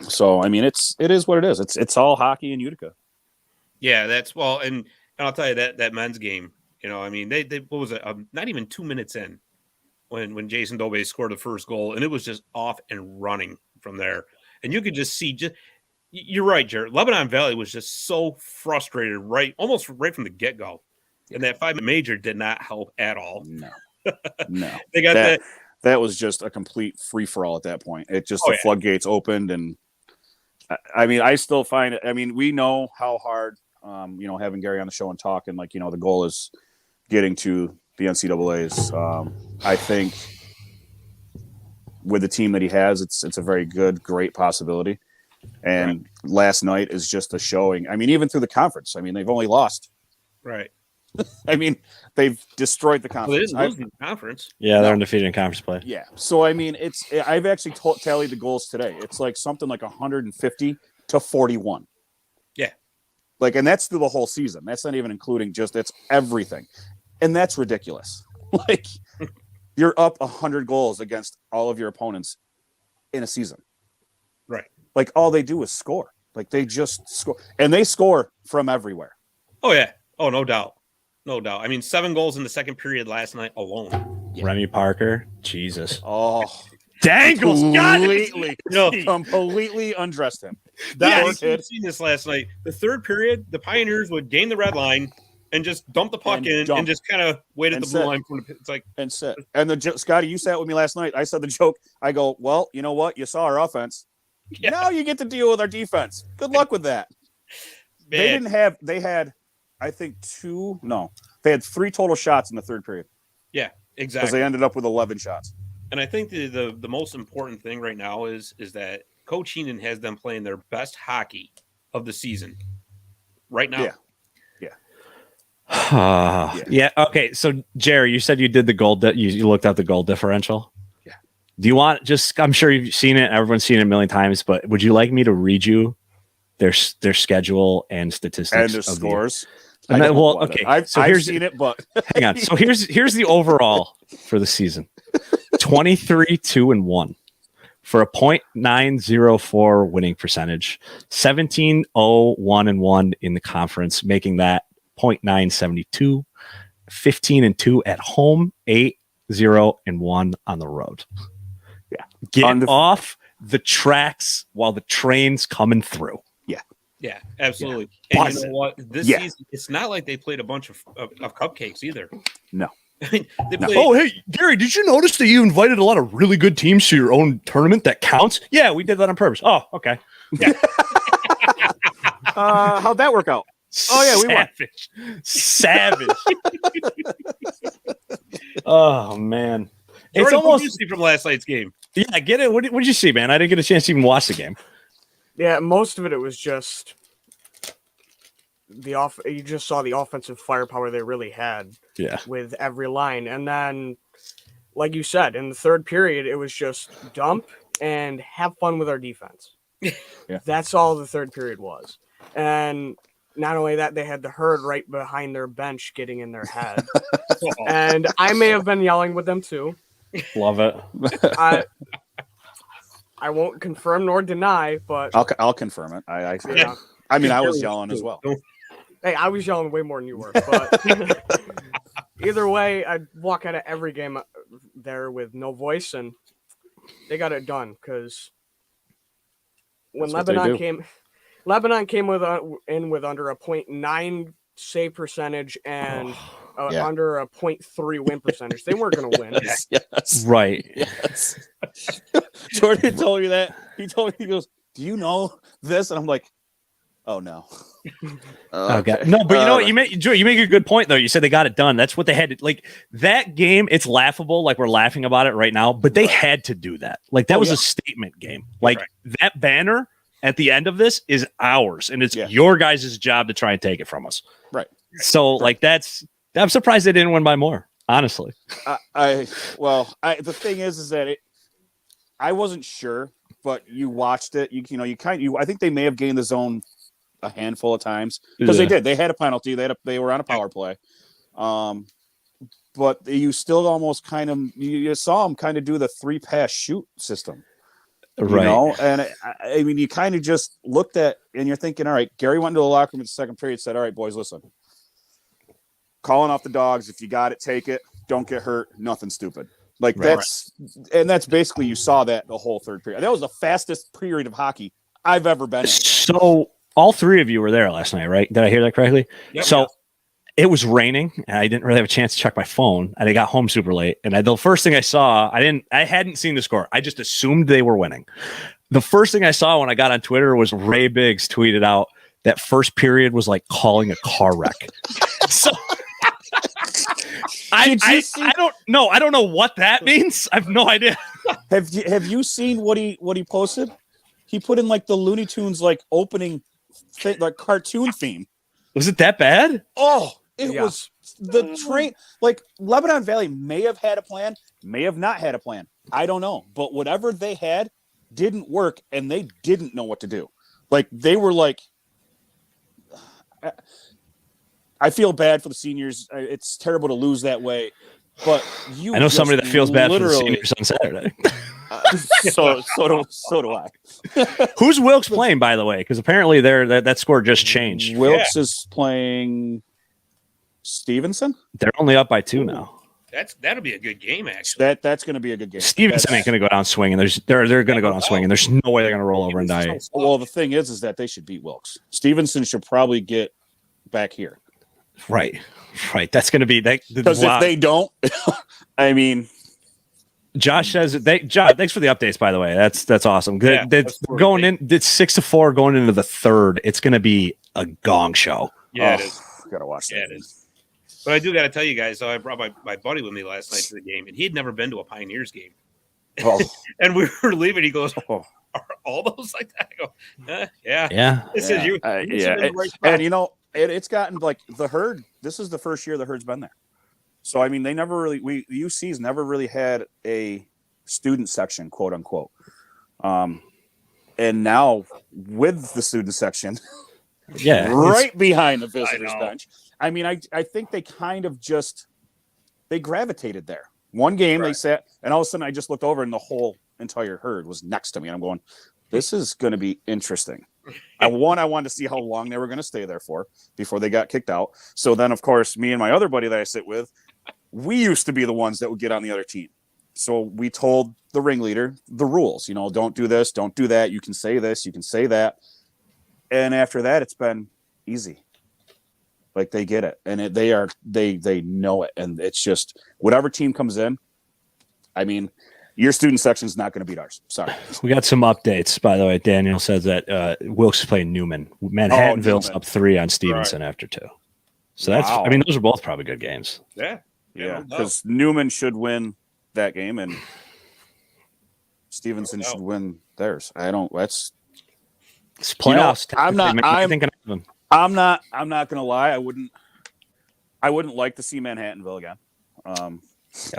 So, I mean, it is what it is. It's all hockey in Utica. Yeah, and I'll tell you that men's game, I mean, they what was it? Not even 2 minutes in when Jason Dobe scored the first goal, and it was just off and running from there. And you could just see, you're right, Jared. Lebanon Valley was just so frustrated, almost right from the get-go. And that 5-minute major did not help at all. No. They got that was just a complete free-for-all at that point. It just, the floodgates opened, and I mean, I still find it. I mean, we know how hard, having Gary on the show and talking, the goal is getting to the NCAAs. I think with the team that he has, it's a very great possibility. And last night is just a showing. I mean, even through the conference, I mean, they've only lost. Right. I mean, they've destroyed the conference. Well, they didn't lose the conference. Yeah, they're undefeated in conference play. Yeah. So, I mean, I've actually tallied the goals today. It's something like 150 to 41. Yeah. And that's through the whole season. That's not even including it's everything. And that's ridiculous. You're up 100 goals against all of your opponents in a season. Right. All they do is score. They just score. And they score from everywhere. Oh, yeah. Oh, no doubt. No doubt. I mean, 7 goals in the second period last night alone. Yeah. Remy Parker. Jesus. Oh. Dangles. Completely undressed him. I've seen this last night. The third period, the Pioneers would gain the red line and just dump the puck and just kind of wait at the blue line. And sit. And Scotty, you sat with me last night. I said the joke. I go, well, you know what? You saw our offense. Yeah. Now you get to deal with our defense. Good luck with that. Man. They had, I think, they had 3 total shots in the third period. Yeah, exactly. Because they ended up with 11 shots. And I think the most important thing right now is that Coach Heenan has them playing their best hockey of the season right now. Yeah. Okay. So, Jerry, you said you did the goal. You looked at the goal differential. Yeah. Do you want I'm sure you've seen it. Everyone's seen it a million times. But would you like me to read you their schedule and statistics and their scores? Okay. I've seen it, but hang on. So here's the overall for the season: 23-2-1 for a .904 winning percentage, 17-0-1-1 in the conference, making that .972, 15-2 at home, 8-0-1 on the road. Yeah, get off the tracks while the train's coming through. Yeah, absolutely. Yeah. And you know what? This season, it's not like they played a bunch of cupcakes either. No. I mean, Oh, hey, Gary, did you notice that you invited a lot of really good teams to your own tournament that counts? Yeah, we did that on purpose. Oh, okay. Yeah. How'd that work out? Oh, yeah, we won. Savage. Oh, man. Jordan, it's almost what did you see from last night's game. Yeah, get it. What did you see, man? I didn't get a chance to even watch the game. Yeah, most of it was just you just saw the offensive firepower they really had. Yeah. With every line. And then, like you said, in the third period, it was just dump and have fun with our defense. Yeah. That's all the third period was. And not only that, they had the herd right behind their bench getting in their head. And I may have been yelling with them too. Love it. I won't confirm nor deny, but I'll confirm it. I mean, I was yelling as well. Hey, I was yelling way more than you were, but either way, I'd walk out of every game there with no voice, and they got it done because when Lebanon came in with under a .9 save percentage and under a .3 win percentage. They weren't going to win. Yes. Right. Yes. Jordan told me that. He told me, he goes, do you know this? And I'm like, oh, no. Okay. No, but you know what? You make a good point, though. You said they got it done. That's what they had to, like, that game, it's laughable. Like, we're laughing about it right now, but they had to do that. Like, that was a statement game. Like, that banner at the end of this is ours, and it's your guys' job to try and take it from us. Right. So like I'm surprised they didn't win by more, honestly. The thing is that I wasn't sure, but you watched it. I think they may have gained the zone a handful of times because they did. They had a penalty. They were on a power play. But you still almost you saw them kind of do the 3-pass shoot system. Right. And I mean, you kind of just looked at and you're thinking, all right, Gary went into the locker room in the second period, said, all right, boys, listen, calling off the dogs. If you got it, take it. Don't get hurt. Nothing stupid. Like that's basically, you saw that the whole third period. That was the fastest period of hockey I've ever been in. So all three of you were there last night, right? Did I hear that correctly? Yep. So it was raining and I didn't really have a chance to check my phone and I got home super late. And the first thing I saw, I hadn't seen the score. I just assumed they were winning. The first thing I saw when I got on Twitter was Ray Biggs tweeted out that first period was like calling a car wreck. So I don't know what that means. I have no idea. Have you seen what he posted? He put in like the Looney Tunes like opening like cartoon theme. Was it that bad? Oh, it was the train. Like Lebanon Valley may have had a plan, may have not had a plan. I don't know, but whatever they had didn't work, and they didn't know what to do. Like they were like, I feel bad for the seniors. It's terrible to lose that way, but I know somebody that feels bad for the seniors on Saturday. So do I. Who's Wilkes playing, by the way? Because apparently that score just changed. Wilkes is playing Stevenson. They're only up by 2 now. That'll be a good game, actually. That's going to be a good game. Stevenson ain't going to go down swinging. They're going to go down swinging. There's no way they're going to roll over and die. Well, the thing is that they should beat Wilkes. Stevenson should probably get back here. Right. That's going to be that. Because if they don't, I mean. Josh says Josh, thanks for the updates, by the way. That's awesome. Good. It's 6-4 going into the third. It's going to be a gong show. Yeah, it is. Gotta watch that. Yeah, it is. But I do got to tell you guys, so I brought my buddy with me last night to the game, and he had never been to a Pioneers game. Oh. And we were leaving. He goes, "Are all those like that?" I go, "Yeah." This is you. And it's gotten like the Herd. This is the first year the Herd's been there. So I mean, they never really. The UC's never really had a student section, quote unquote. And now with the student section, right behind the visitors bench. I mean, I think they kind of they gravitated there. One game they sat, and all of a sudden I just looked over and the whole entire Herd was next to me. And I'm going, this is going to be interesting. I wanted to see how long they were going to stay there for before they got kicked out. So then, of course, me and my other buddy that I sit with, we used to be the ones that would get on the other team. So we told the ringleader the rules, don't do this, don't do that. You can say this, you can say that. And after that, it's been easy. Like they get it, and they know it, and it's just whatever team comes in. I mean, your student section is not going to beat ours. Sorry. We got some updates, by the way. Daniel says that Wilkes is playing Newman. Manhattanville's up 3 on Stevenson after 2. So that's. I mean, those are both probably good games. Yeah. Because Newman should win that game, and Stevenson should win theirs. It's playoffs. I'm not gonna lie. I wouldn't like to see Manhattanville again.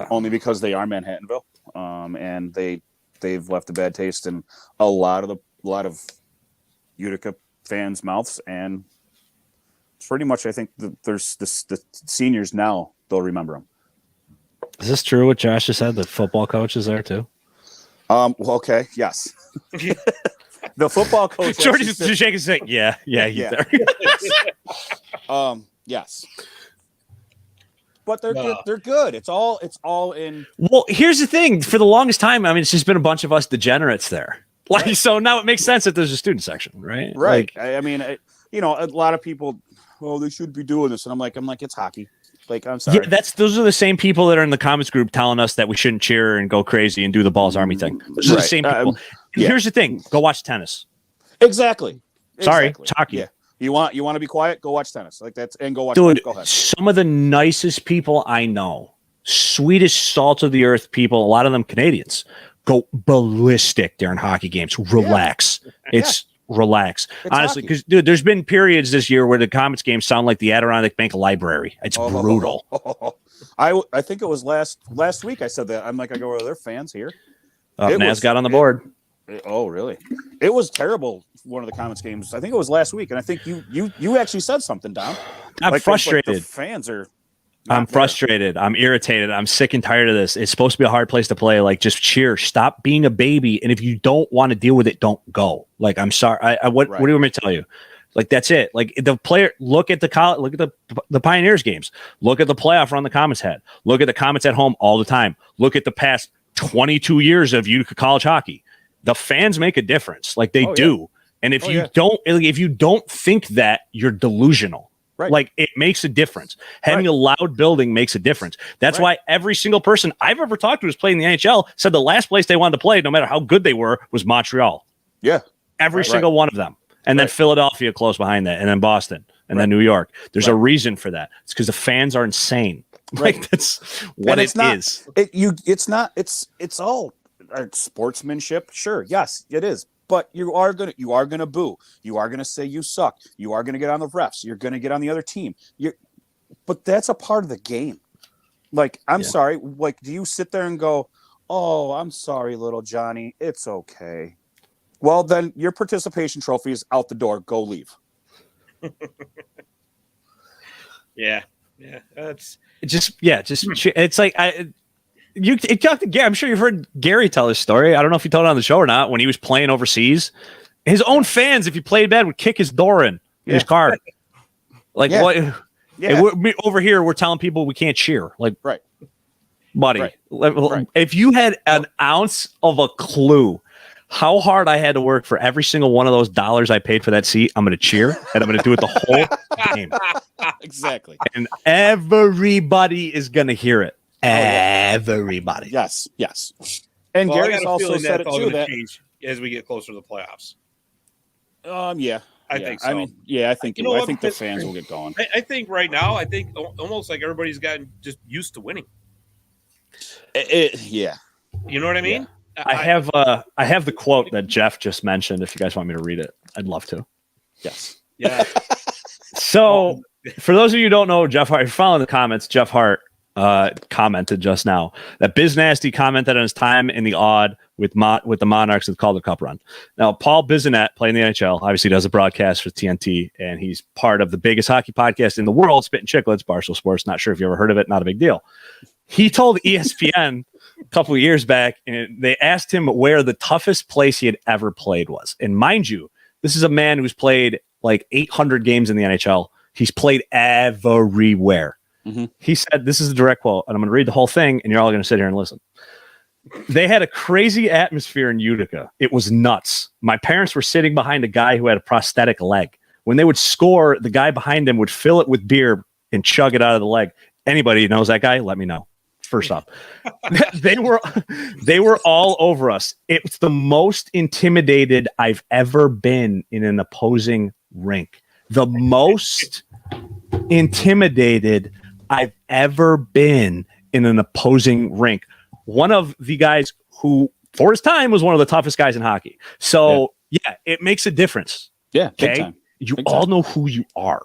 Only because they are Manhattanville. And they've left a bad taste in a lot of Utica fans' mouths, and pretty much I think there's the seniors now, they'll remember them. Is this true what Josh just said? The football coach is there too? Well, okay, yes. The football coach. Jordy's shaking his head. Yeah, he's there. Yes. But they're good. It's all in. Well, here's the thing. For the longest time, I mean, it's just been a bunch of us degenerates there. So now it makes sense that there's a student section, right? Right. I mean, a lot of people, they should be doing this, and I'm like, it's hockey. Like, I'm sorry. Yeah, those are the same people that are in the comments group telling us that we shouldn't cheer and go crazy and do the Balls Army thing. Those are the same people. Here's the thing: go watch tennis. Exactly. Sorry, it's hockey. Yeah. You want to be quiet? Go watch tennis. And go watch. Dude, go ahead. Some of the nicest people I know, sweetest salt of the earth people, a lot of them Canadians, go ballistic during hockey games. Relax. relax. It's Honestly, hockey. because dude, there's been periods this year where the Comets games sound like the Adirondack Bank Library. It's brutal. I think it was last week I said that. I'm like, I go, are there fans here? Naz got on the board. Oh, really? It was terrible. One of the Comets games. I think it was last week, and I think you actually said something, Dom. I'm frustrated. The fans are. I'm frustrated. I'm irritated. I'm sick and tired of this. It's supposed to be a hard place to play. Like, just cheer. Stop being a baby. And if you don't want to deal with it, don't go. Like, I'm sorry. What do you want me to tell you? Like, that's it. Like, the player. Look at the Pioneers games. Look at the playoff run the Comets had. Look at the Comets at home all the time. Look at the past 22 years of Utica college hockey. The fans make a difference. Like, they do. Yeah. And if you don't think that, you're delusional. Right. Like, it makes a difference. Having a loud building makes a difference. That's why every single person I've ever talked to who's played in the NHL said the last place they wanted to play, no matter how good they were, was Montreal. Yeah. Every single one of them. And then Philadelphia close behind that. And then Boston. And then New York. There's a reason for that. It's because the fans are insane. Like, that's what it is. It's all sportsmanship. Sure. Yes, it is. But you are gonna boo. You are gonna say you suck. You are gonna get on the refs. You're gonna get on the other team. But that's a part of the game. Like, I'm sorry. Like, do you sit there and go, "Oh, I'm sorry, little Johnny. It's okay." Well, then your participation trophy is out the door. Go leave. Yeah. That's It's like you talked to Gary. I'm sure you've heard Gary tell his story. I don't know if he told it on the show or not. When he was playing overseas, his own fans, if he played bad, would kick his door in his car. Like, what? Yeah. Over here, we're telling people we can't cheer. Like, buddy, if you had an ounce of a clue how hard I had to work for every single one of those dollars I paid for that seat, I'm going to cheer and I'm going to do it the whole game. Exactly. And everybody is going to hear it. Everybody. Yes. And Gary's also said it too, that change as we get closer to the playoffs. I think so. I mean, I think the fans will get going. I think right now, almost like everybody's gotten just used to winning. You know what I mean? Yeah. I have the quote that Jeff just mentioned. If you guys want me to read it, I'd love to. Yes. Yeah. So, for those of you who don't know, Jeff Hart, if you're following the comments, Jeff Hart commented just now that Biz Nasty commented on his time in the odd with the Monarchs with the Calder Cup run. Now, Paul Bisonet, playing the NHL, obviously does a broadcast for TNT, and he's part of the biggest hockey podcast in the world, Spittin' Chicklets, Barstool Sports. Not sure if you ever heard of it. Not a big deal. He told ESPN a couple of years back, and they asked him where the toughest place he had ever played was. And mind you, this is a man who's played like 800 games in the NHL. He's played everywhere. Mm-hmm. He said, this is a direct quote, and I'm going to read the whole thing, and you're all going to sit here and listen. They had a crazy atmosphere in Utica. It was nuts. My parents were sitting behind a guy who had a prosthetic leg. When they would score, the guy behind them would fill it with beer and chug it out of the leg. Anybody knows that guy? Let me know. First off, they were all over us. It's the most intimidated I've ever been in an opposing rink. The most intimidated I've ever been in an opposing rink. One of the guys who, for his time, was one of the toughest guys in hockey. So, it makes a difference. Yeah. Okay. You all know who you are.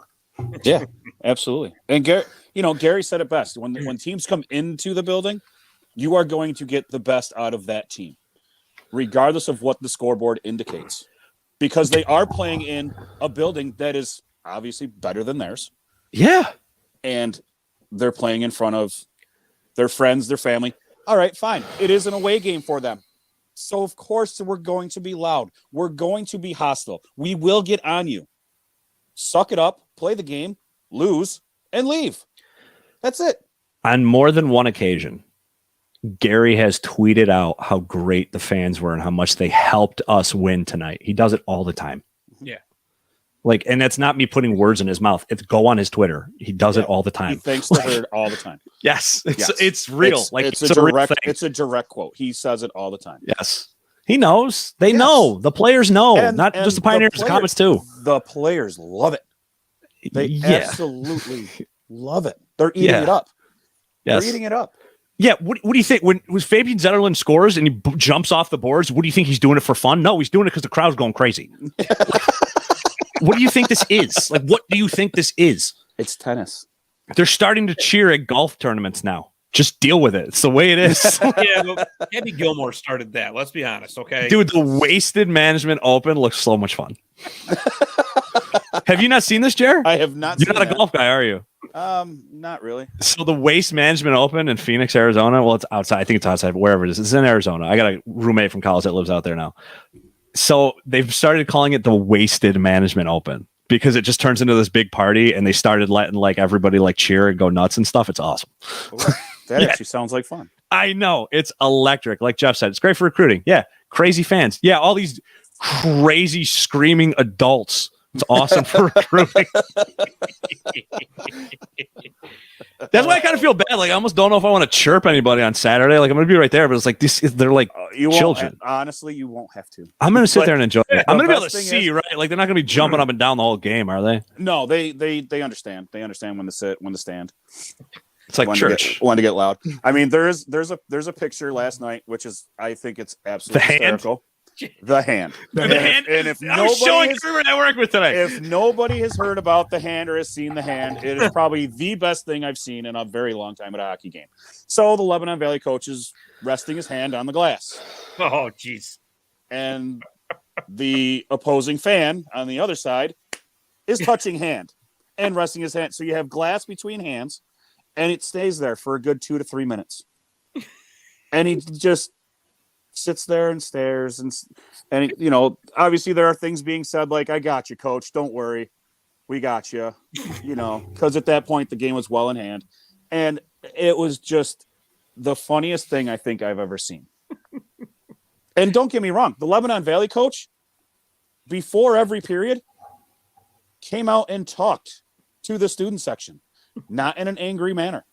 Yeah, absolutely. And Gary said it best. When teams come into the building, you are going to get the best out of that team, regardless of what the scoreboard indicates, because they are playing in a building that is obviously better than theirs. Yeah. And they're playing in front of their friends, their family. All right, fine. It is an away game for them. So, of course, we're going to be loud. We're going to be hostile. We will get on you. Suck it up, play the game, lose, and leave. That's it. On more than one occasion, Gary has tweeted out how great the fans were and how much they helped us win tonight. He does it all the time. Yeah. Like, and that's not me putting words in his mouth. It's go on his Twitter. He does it all the time. He thanks the herd all the time. Yes. It's real. It's a direct thing. It's a direct quote. He says it all the time. Yes. He knows. They know. The players know. Not just the Pioneers, the Comets too. The players love it. They absolutely love it. They're eating it up. Yes. They're eating it up. Yeah, what do you think? When Fabian Zetterlund scores and he jumps off the boards, what do you think he's doing it for fun? No, he's doing it because the crowd's going crazy. What do you think this is? Like, what do you think this is? It's tennis. They're starting to cheer at golf tournaments now. Just deal with it. It's the way it is. Yeah, but Abby Gilmore started that. Let's be honest, okay? Dude, the Wasted Management Open looks so much fun. Have you not seen this, Jer? I have not. You're not a golf guy, are you? Not really. So the Waste Management Open in Phoenix, Arizona. Well, it's outside. I think it's outside, but wherever it is. It's in Arizona. I got a roommate from college that lives out there now. So they've started calling it the Wasted Management Open because it just turns into this big party, and they started letting like everybody like cheer and go nuts and stuff. It's awesome. That actually sounds like fun. I know. It's electric. Like Jeff said, it's great for recruiting. Yeah. Crazy fans. Yeah. All these crazy screaming adults. It's awesome for recruiting. That's why I kind of feel bad. Like, I almost don't know if I want to chirp anybody on Saturday. Like, I'm going to be right there, but it's like they're like children. Honestly, you won't have to. I'm going to sit there and enjoy it. I'm going to be able to best see, right? Like, they're not going to be jumping up and down the whole game, are they? No, they understand. They understand when to sit, when to stand. It's like church. When to get loud. I mean, there's a picture last night, which is, I think it's absolutely hysterical. The hand. The hand. And if I was showing everyone I work with today. If nobody has heard about the hand or has seen the hand, it is probably the best thing I've seen in a very long time at a hockey game. So the Lebanon Valley coach is resting his hand on the glass. Oh, jeez. And the opposing fan on the other side is touching hand and resting his hand. So you have glass between hands, and it stays there for a good 2 to 3 minutes. And he just sits there and stares, and you know, obviously there are things being said like, "I got you, coach. Don't worry, we got you." You know, because at that point the game was well in hand, and it was just the funniest thing I think I've ever seen. And don't get me wrong, the Lebanon Valley coach, before every period, came out and talked to the student section, not in an angry manner.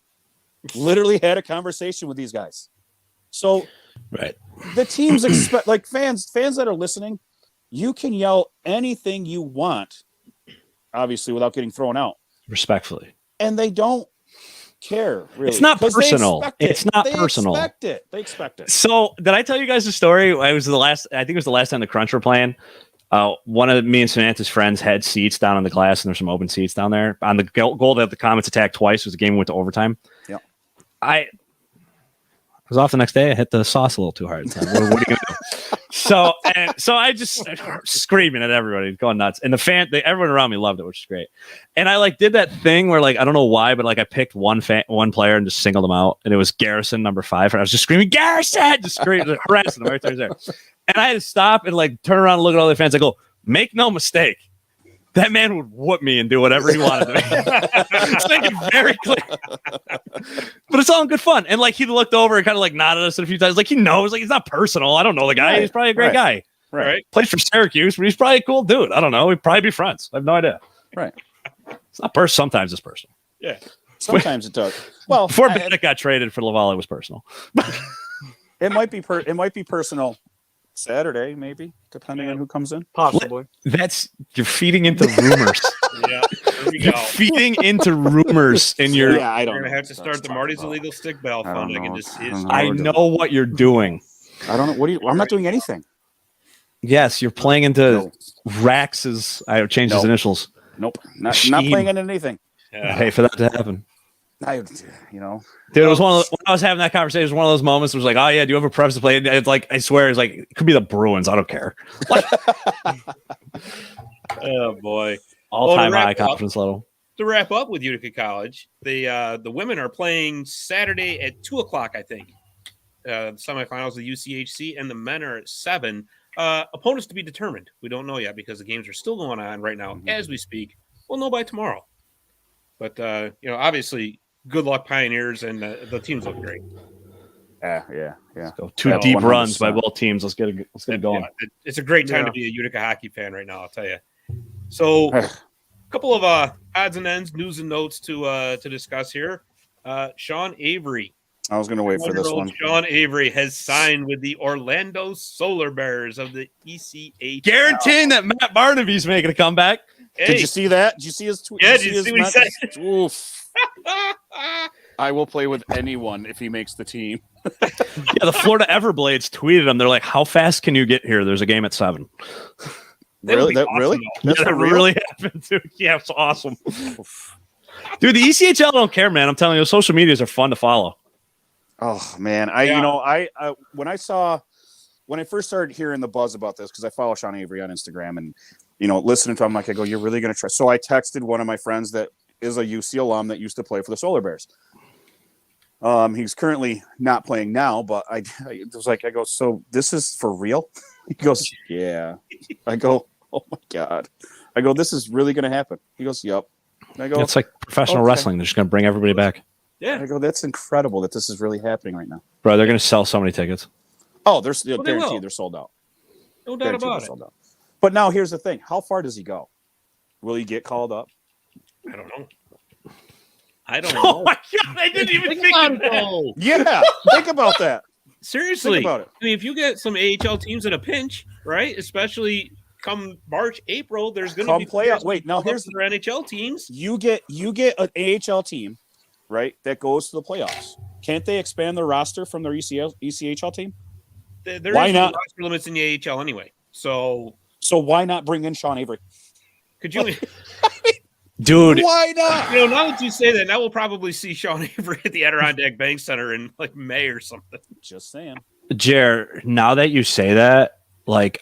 Literally had a conversation with these guys. So. Right. The teams expect, like fans that are listening, you can yell anything you want, obviously, without getting thrown out. Respectfully. And they don't care, really. It's not personal. It's not personal. They expect it. So, did I tell you guys the story? I think it was the last time the Crunch were playing. One of me and Samantha's friends had seats down on the glass, and there's some open seats down there. On the goal that the Comets attacked twice was the game went to overtime. Yeah. I was off the next day. I hit the sauce a little too hard. So what are you gonna do? So I just screaming at everybody, going nuts. And everyone around me loved it, which is great. And I like did that thing where like I don't know why, but like I picked one player and just singled him out, and it was Garrison, number 5. And I was just screaming, "Garrison!" Just screaming, harassing him right there. And I had to stop and like turn around and look at all the fans. I go, "Make no mistake, that man would whoop me and do whatever he wanted to me." It's making it very clear. But it's all in good fun. And like he looked over and kind of like nodded us a few times. Like he knows, like it's not personal. I don't know the guy. Right. He's probably a great guy. Right. Plays for Syracuse, but he's probably a cool dude. I don't know. We'd probably be friends. I have no idea. Right. It's not personal. Sometimes it's personal. Yeah. Sometimes it does. Well, before Bennett got traded for Laval, it was personal. It might be personal Saturday, maybe, depending on who comes in. Possibly. You're feeding into rumors. Yeah, there we go. You're feeding into rumors in your. Yeah, I don't. We're gonna know have to start the Marty's Illegal Stick Bell Fund. I know what you're doing. I don't know. I'm not doing anything. Yes, you're playing into Rax's. I changed his initials. Nope, not playing into anything. I hate for that to happen. Dude, it was when I was having that conversation. It was one of those moments. It was like, "Oh yeah, do you have a preference to play?" It's like I swear, it's like it could be the Bruins. I don't care. Oh boy, all-time high confidence level. To wrap up with Utica College, the women are playing Saturday at 2:00. I think the semifinals of the UCHC, and the men are at 7. Opponents to be determined. We don't know yet because the games are still going on right now as we speak. We'll know by tomorrow. But obviously, good luck, Pioneers, and the teams look great. Yeah. So 2 deep 100%. Runs by both teams. Let's get it going. Yeah, it's a great time to be a Utica hockey fan right now, I'll tell you. So, a couple of odds and ends, news and notes to discuss here. Sean Avery. I was going to wait for this one. Sean Avery has signed with the Orlando Solar Bears of the ECHL. Guaranteeing that Matt Barnaby's making a comeback. Hey. Did you see that? Did you see his tweet? Yeah, did you see what he said? Oof. I will play with anyone if he makes the team. Yeah, the Florida Everblades tweeted him. They're like, "How fast can you get here? There's a game at 7." Really? That awesome, really? though. That's Yeah, that for real? really happened, dude. Yeah, it's awesome. Dude, the ECHL don't care, man. I'm telling you, social medias are fun to follow. Oh man, when I first started hearing the buzz about this, because I follow Sean Avery on Instagram, and listening to him, like, I go, "You're really going to try?" So I texted one of my friends that is a UC alum that used to play for the Solar Bears. He's currently not playing now, but I was like, I go, "So this is for real?" He goes, "Yeah." I go, "Oh my God." I go, "This is really going to happen." He goes, "Yep." I go, It's like professional wrestling. They're just going to bring everybody back. Yeah. I go, "That's incredible that this is really happening right now." Bro, they're going to sell so many tickets. Oh, they're Well, they will. guaranteed they're sold out. No doubt Guaranteed about they're it. sold out. But now here's the thing: how far does he go? Will he get called up? I don't know. I don't Oh know. my God, I didn't even think of that. No. Yeah, think about that. Seriously. Think about it. I mean, if you get some AHL teams in a pinch, right? Especially come March, April, there's going to Come be playoff. players Wait, now called up here's to their NHL teams. you get an AHL team, right? That goes to the playoffs. Can't they expand their roster from their ECHL team? There Why is no not? roster limits in the AHL anyway. So So why not bring in Sean Avery? could you? Dude, Why not? Now that you say that, now we'll probably see Sean Avery at the Adirondack Bank Center in like May or something. Just saying. Jer, now that you say that, like,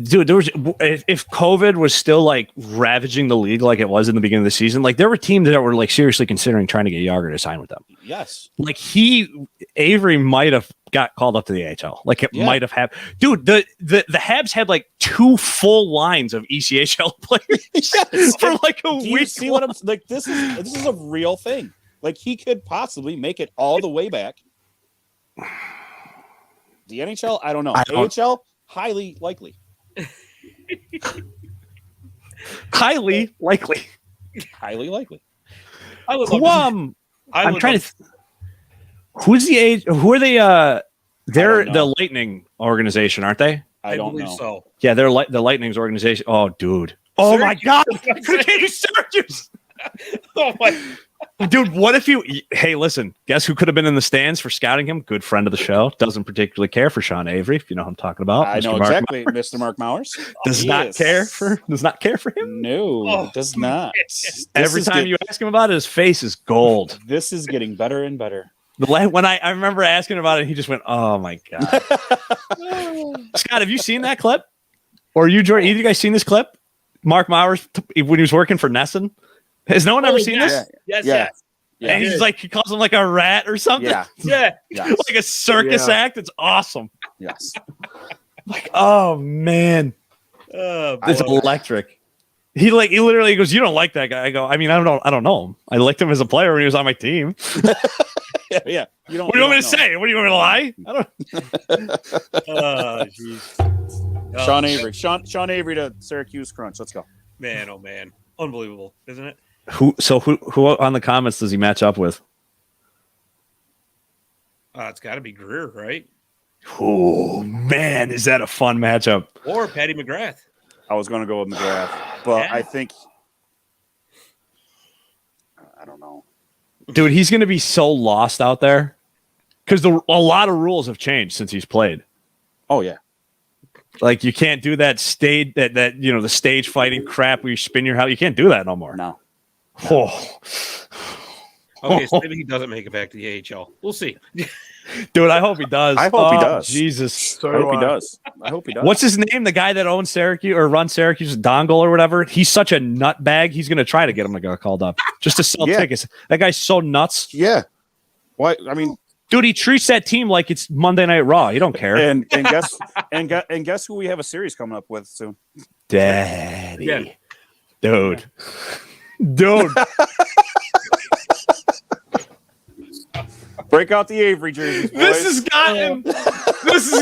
dude, there was, if COVID was still like ravaging the league like it was in the beginning of the season, like there were teams that were like seriously considering trying to get Yager to sign with them. Yes. Like Avery might have got called up to the AHL. Like it might have happened. Dude, the Habs had like 2 full lines of ECHL players for like a Do you week. see what I'm like? This is a real thing. Like he could possibly make it all the way back. The NHL, I don't know. AHL, highly likely. Highly likely. Highly likely. I would Who, love to- I I'm would trying love to. Who's the age? Who are they? They're don't the know. Lightning organization, aren't they? I don't believe know. so. Yeah, they're the Lightning's organization. Oh, dude. Oh my God. Syracuse. Oh my! Dude, what if you? Hey, listen. Guess who could have been in the stands for scouting him? Good friend of the show. Doesn't particularly care for Sean Avery, if you know who I'm talking about. I know Mark exactly, Mr. Mark Mowers. does not care for him. No, Oh, does not. Every time you ask him about it, his face is gold. This is getting better and better. When I remember asking about it, he just went, "Oh my God." Scott, have you seen that clip? Or you, Jordan? Either of you guys seen this clip? Mark Mowers when he was working for Nesson. Has no one ever seen this? Yes, Yeah. yes. And he's like, he calls him like a rat or something. Yeah. Yeah. Yes. Like a circus act. It's awesome. Yes. Like, oh man, it's boy. electric. He literally goes, "You don't like that guy." I go, "I mean, I don't know him. I liked him as a player when he was on my team." Yeah. You don't. What do you want me to say? What do you want me to lie? I don't. Oh, jeez. Sean Avery. Sean Avery to Syracuse Crunch. Let's go. Man, oh man, unbelievable, isn't it? Who on the comments does he match up with? It's got to be Greer, right? Oh man, is that a fun matchup? Or Patty McGrath. I was going to go with McGrath, but Yeah. I think I don't know. Dude, he's going to be so lost out there because a lot of rules have changed since he's played. Oh yeah. Like you can't do that stage that the stage fighting crap where you spin your house. You can't do that no more. No. Oh. Okay, so maybe he doesn't make it back to the AHL. We'll see. Dude, I hope he does. I hope he does. Jesus. I hope he does. I hope he does. What's his name? The guy that owns Syracuse or runs Syracuse, Dongle or whatever. He's such a nutbag. He's going to try to get him to get called up just to sell tickets. That guy's so nuts. Yeah. Why? I mean, dude, he treats that team like it's Monday Night Raw. You don't care. and guess who we have a series coming up with soon? Daddy. Yeah. Dude. Break out the Avery jerseys, boys. This has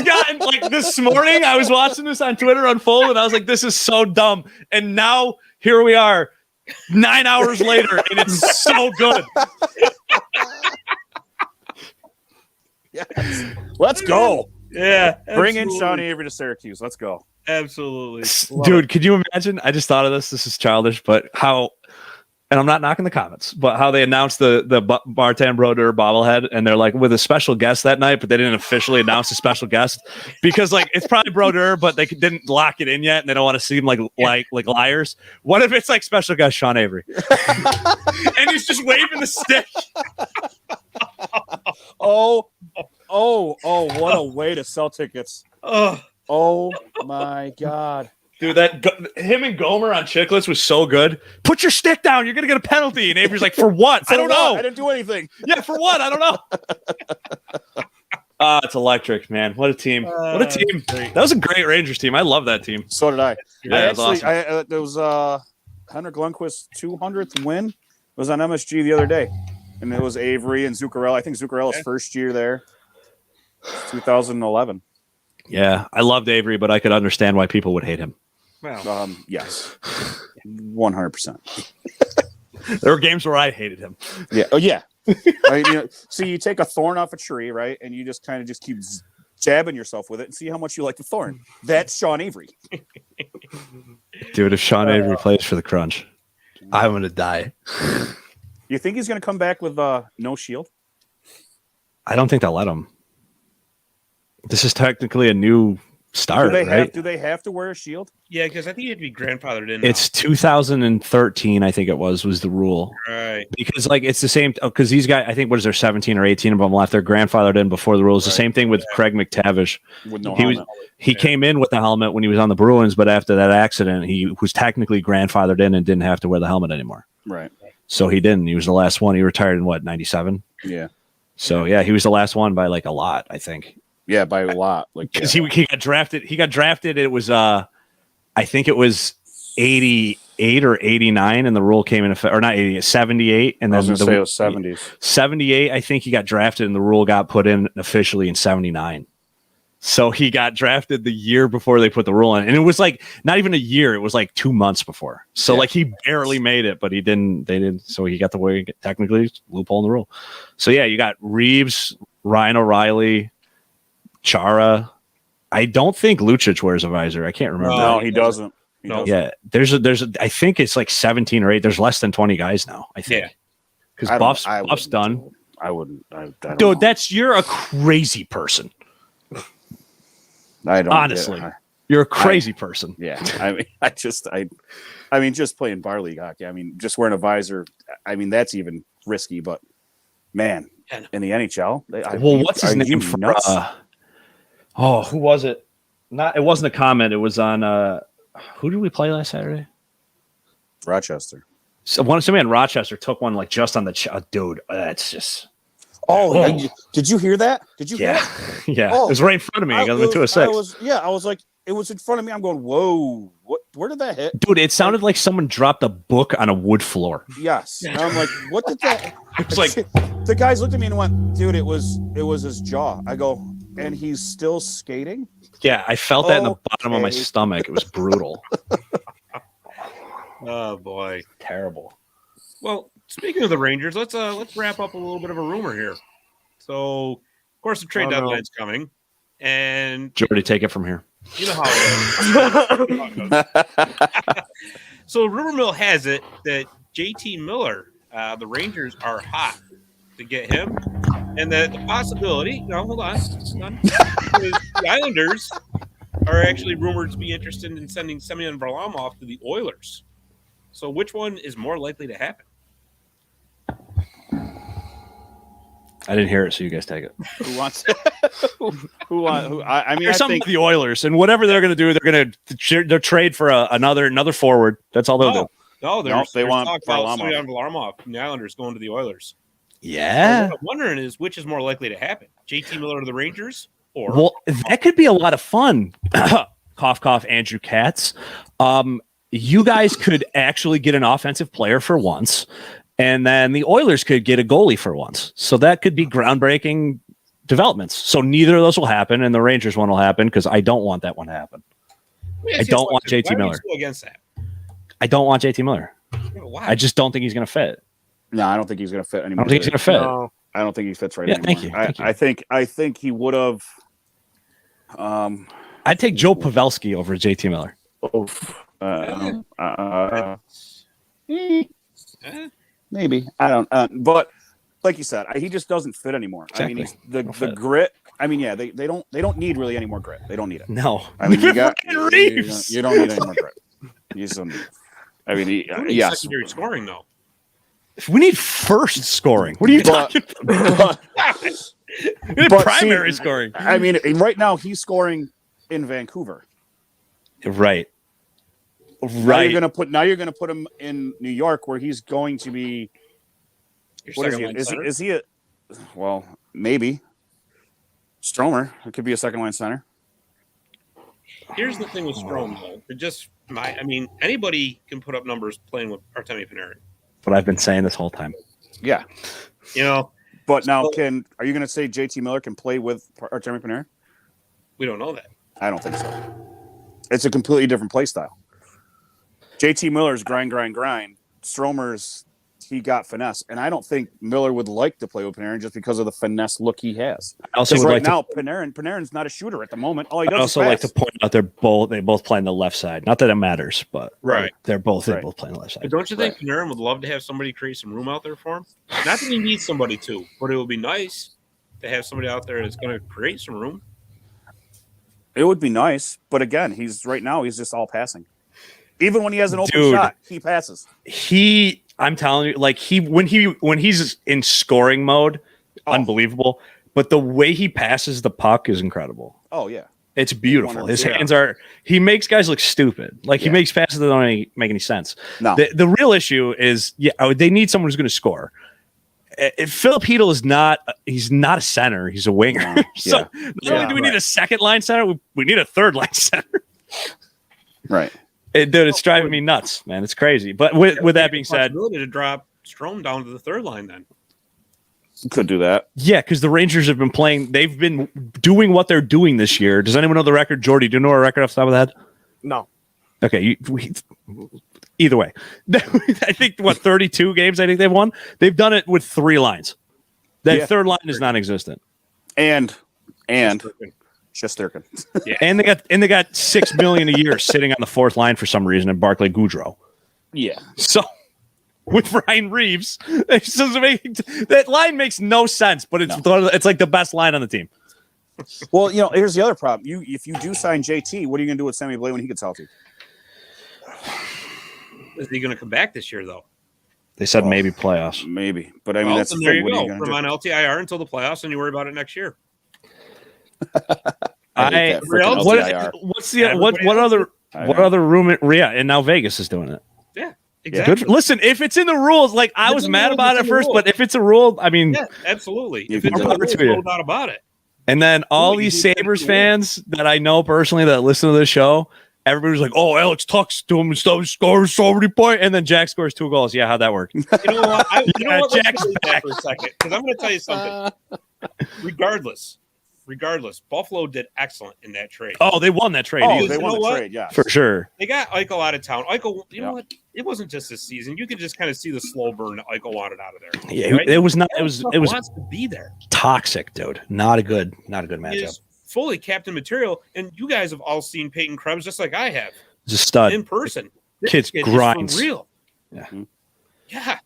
gotten like this morning. I was watching this on Twitter unfold, and I was like, "This is so dumb." And now here we are, 9 hours later, and it's so good. Yes. Let's go. Yeah. Bring in absolutely. Sean Avery to Syracuse. Let's go. Absolutely. Dude, could you imagine? I just thought of this. This is childish, but how and I'm not knocking the Comets, but how they announced the Martin Brodeur bobblehead, and they're like with a special guest that night, but they didn't officially announce a special guest because like it's probably Brodeur, but they didn't lock it in yet, and they don't want to seem like liars. What if it's like special guest Sean Avery, and he's just waving the stick? Oh, what a way to sell tickets. Oh my God. Dude, him and Gomer on Chicklets was so good. Put your stick down. You're going to get a penalty. And Avery's like, for what? I don't know. I didn't do anything. Yeah, for what? I don't know. It's electric, man. What a team. What a team. That was a great Rangers team. I love that team. So did I. Yeah, awesome. There was Henrik Lundqvist's 200th win. It was on MSG the other day. And it was Avery and Zuccarello. I think Zuccarello's first year there. 2011. Yeah, I loved Avery, but I could understand why people would hate him. Wow. Yes, 100%. There were games where I hated him. Yeah. Oh, yeah. So you take a thorn off a tree, right, and you just kind of keep jabbing yourself with it and see how much you like the thorn. That's Sean Avery. Dude, if Sean Avery plays for the Crunch, I'm gonna die. You think he's gonna come back with no shield? I don't think they'll let him. This is technically a new start, right? Do they have to wear a shield? Yeah, because I think you have to be grandfathered in. It's 2013, I think it was the rule. Right. Because like it's the same because these guys, I think what is there 17 or 18 of them left? They're grandfathered in before the rules. The same thing with Craig McTavish. With no helmet. He came in with the helmet when he was on the Bruins, but after that accident, he was technically grandfathered in and didn't have to wear the helmet anymore. Right. So he didn't. He was the last one. He retired in 97? Yeah. So yeah, he was the last one by like a lot, I think. Yeah, by a lot. Like because he got drafted. He got drafted. It was I think it was 88 or 89, and the rule came in effect, or not 88, 78, and then I was going to say it was 70s. 78, I think he got drafted, and the rule got put in officially in 79. So he got drafted the year before they put the rule in, and it was like not even a year; it was like 2 months before. So like he barely made it, but he didn't. They didn't. So he got the way technically loophole in the rule. So yeah, you got Reeves, Ryan O'Reilly, Chara. I don't think Lucic wears a visor. I can't remember. No, he doesn't. Yeah, there's a. I think it's like 17 or 8. There's less than 20 guys now. I think. Yeah. Because Buff's done. I wouldn't. I don't Dude, know. you're a crazy person. I don't. Honestly, you're a crazy person. Yeah. I mean, just playing bar league hockey. I mean, just wearing a visor. I mean, that's even risky. But man, in the NHL, what's his name for? Who was it? It wasn't a comment. It was on. Who did we play last Saturday? Rochester. So somebody in Rochester took one like just on the dude. That's just. Did you hear that? Did you hear that? Yeah. It was right in front of me. I got into a 6. I was like, it was in front of me. I'm going, whoa, where did that hit? Dude, it sounded like someone dropped a book on a wood floor. Yes. And I'm like, what did that? It was like the guys looked at me and went, dude, it was his jaw. I go, and he's still skating? Yeah, I felt that in the bottom of my stomach. It was brutal. Oh boy. Terrible. Well, speaking of the Rangers, let's wrap up a little bit of a rumor here. So, of course, the trade deadline's coming, and Jordy, take it from here. You know how it is. So, rumor mill has it that JT Miller, the Rangers are hot to get him, and that the possibility. No, hold on. The Islanders are actually rumored to be interested in sending Semyon Varlamov to the Oilers. So, which one is more likely to happen? I didn't hear it, so you guys take it. Who wants it? Who? I mean, I think the Oilers, and whatever they're going to do, they're trade for another forward. That's all they'll do. No, they want Varlamov from the Islanders going to the Oilers. Yeah. What I'm wondering is which is more likely to happen: JT Miller to the Rangers, or that could be a lot of fun. Cough, cough. Andrew Katz. You guys could actually get an offensive player for once. And then the Oilers could get a goalie for once. So that could be groundbreaking developments. So neither of those will happen, and the Rangers one will happen because I don't want that one to happen. I don't want JT Miller. Against that? I don't want JT Miller. Why? I just don't think he's going to fit. No, I don't think he's going to fit anymore. I don't think he's going to fit. No, I don't think he fits right anymore. Thank you. I think he would have. I'd take Joe Pavelski over JT Miller. Maybe I don't. But like you said, he just doesn't fit anymore. Exactly. I mean, the grit. I mean, yeah, they don't need really any more grit. They don't need it. No, I mean, you don't need any more grit. You just don't need it. I mean, yes. Secondary scoring though. we need first scoring. What are you talking about? We need primary scoring. I mean, right now he's scoring in Vancouver. Right. Now you're gonna put him in New York, where he's going to be. What is he? Is he a? Well, maybe. Stromer. It could be a second line center. Here's the thing with Strome, though. Anybody can put up numbers playing with Artemi Panarin. What I've been saying this whole time. Yeah. But now, so, are you going to say JT Miller can play with Artemi Panarin? We don't know that. I don't think so. It's a completely different play style. JT Miller's grind. Stromer's he got finesse, and I don't think Miller would like to play with Panarin just because of the finesse look he has. I also would Panarin's not a shooter at the moment. All he does I also like to point out they both play on the left side. Not that it matters, but they both play on the left side. But don't you think Panarin would love to have somebody create some room out there for him? Not that he needs somebody to, but it would be nice to have somebody out there that's going to create some room. It would be nice, but again, he's just all passing. Even when he has an open shot, he passes. I'm telling you, like when he's in scoring mode, unbelievable. But the way he passes the puck is incredible. Oh yeah, it's beautiful. His hands are. He makes guys look stupid. Like he makes passes that don't make any sense. No, the real issue is they need someone who's going to score. Philip Hedl is not. He's not a center. He's a winger. So not only do we need a second line center, we need a third line center. Right. Dude, it's driving me nuts, man. It's crazy. But with that being said, to drop Strome down to the third line, then could do that. Yeah, because the Rangers have been playing. They've been doing what they're doing this year. Does anyone know the record? Jordy, do you know our record off the top of the head? No. Okay. Either way, I think 32 games. I think they've won. They've done it with 3 lines. That third line is non-existent. And. Shesterkin. Yeah. And they got $6 million a year sitting on the fourth line for some reason in Barclay Goodrow. Yeah. So with Ryan Reeves, that line makes no sense, but it's like the best line on the team. Well, here's the other problem. If you do sign JT, what are you going to do with Sammy Blais when he gets healthy? Is he going to come back this year, though? They said maybe playoffs. Maybe, but I mean that's the there thing. You go. From on LTIR until the playoffs, and you worry about it next year. What other room? And now Vegas is doing it. Yeah, exactly. Good. Listen, if it's in the rules, like I was mad about it at first, but if it's a rule, I mean, absolutely. If it's a rule, no doubt about it. And then all these Sabres fans that I know personally that listen to this show, everybody was like, "Oh, Alex Tuck's doing and stuff, scores so many points," and then Jack scores 2 goals. Yeah, how'd that work? You know what? Jack's back for a second, because I'm going to tell you something. Regardless, Buffalo did excellent in that trade. Oh, they won that trade. Oh, they won the trade, yeah. For sure. They got Eichel out of town. Eichel, you know what? It wasn't just this season. You could just kind of see the slow burn that Eichel wanted out of there. Yeah, right? It was wants to be there. Toxic, dude. Not a good matchup. He is fully captain material, and you guys have all seen Peyton Krebs just like I have. He's a stud. In person. Kid grinds. For real. Yeah. Yeah.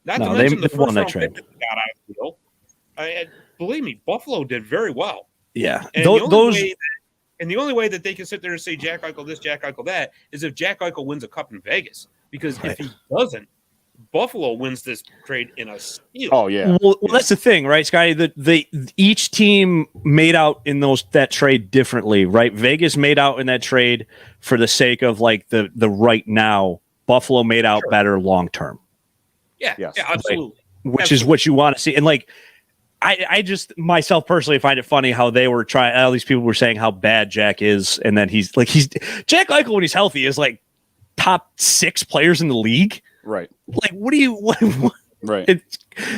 Not to mention the first won that round trade. pick that got out of the deal. Believe me, Buffalo did very well. Yeah. And the only way that they can sit there and say Jack Eichel this, Jack Eichel that is if Jack Eichel wins a cup in Vegas. Because if he doesn't, Buffalo wins this trade in a steal. Oh yeah. Well, that's the thing, right, Scotty? Each team made out in that trade differently, right? Vegas made out in that trade for the sake of like the right now. Buffalo made out better long term. Yeah, yes. Yeah, absolutely. Which is what you want to see. And like I just myself personally find it funny how they were trying. All these people were saying how bad Jack is, and then he's Jack Eichel when he's healthy is like top 6 players in the league. Right. Like, what do you? Right.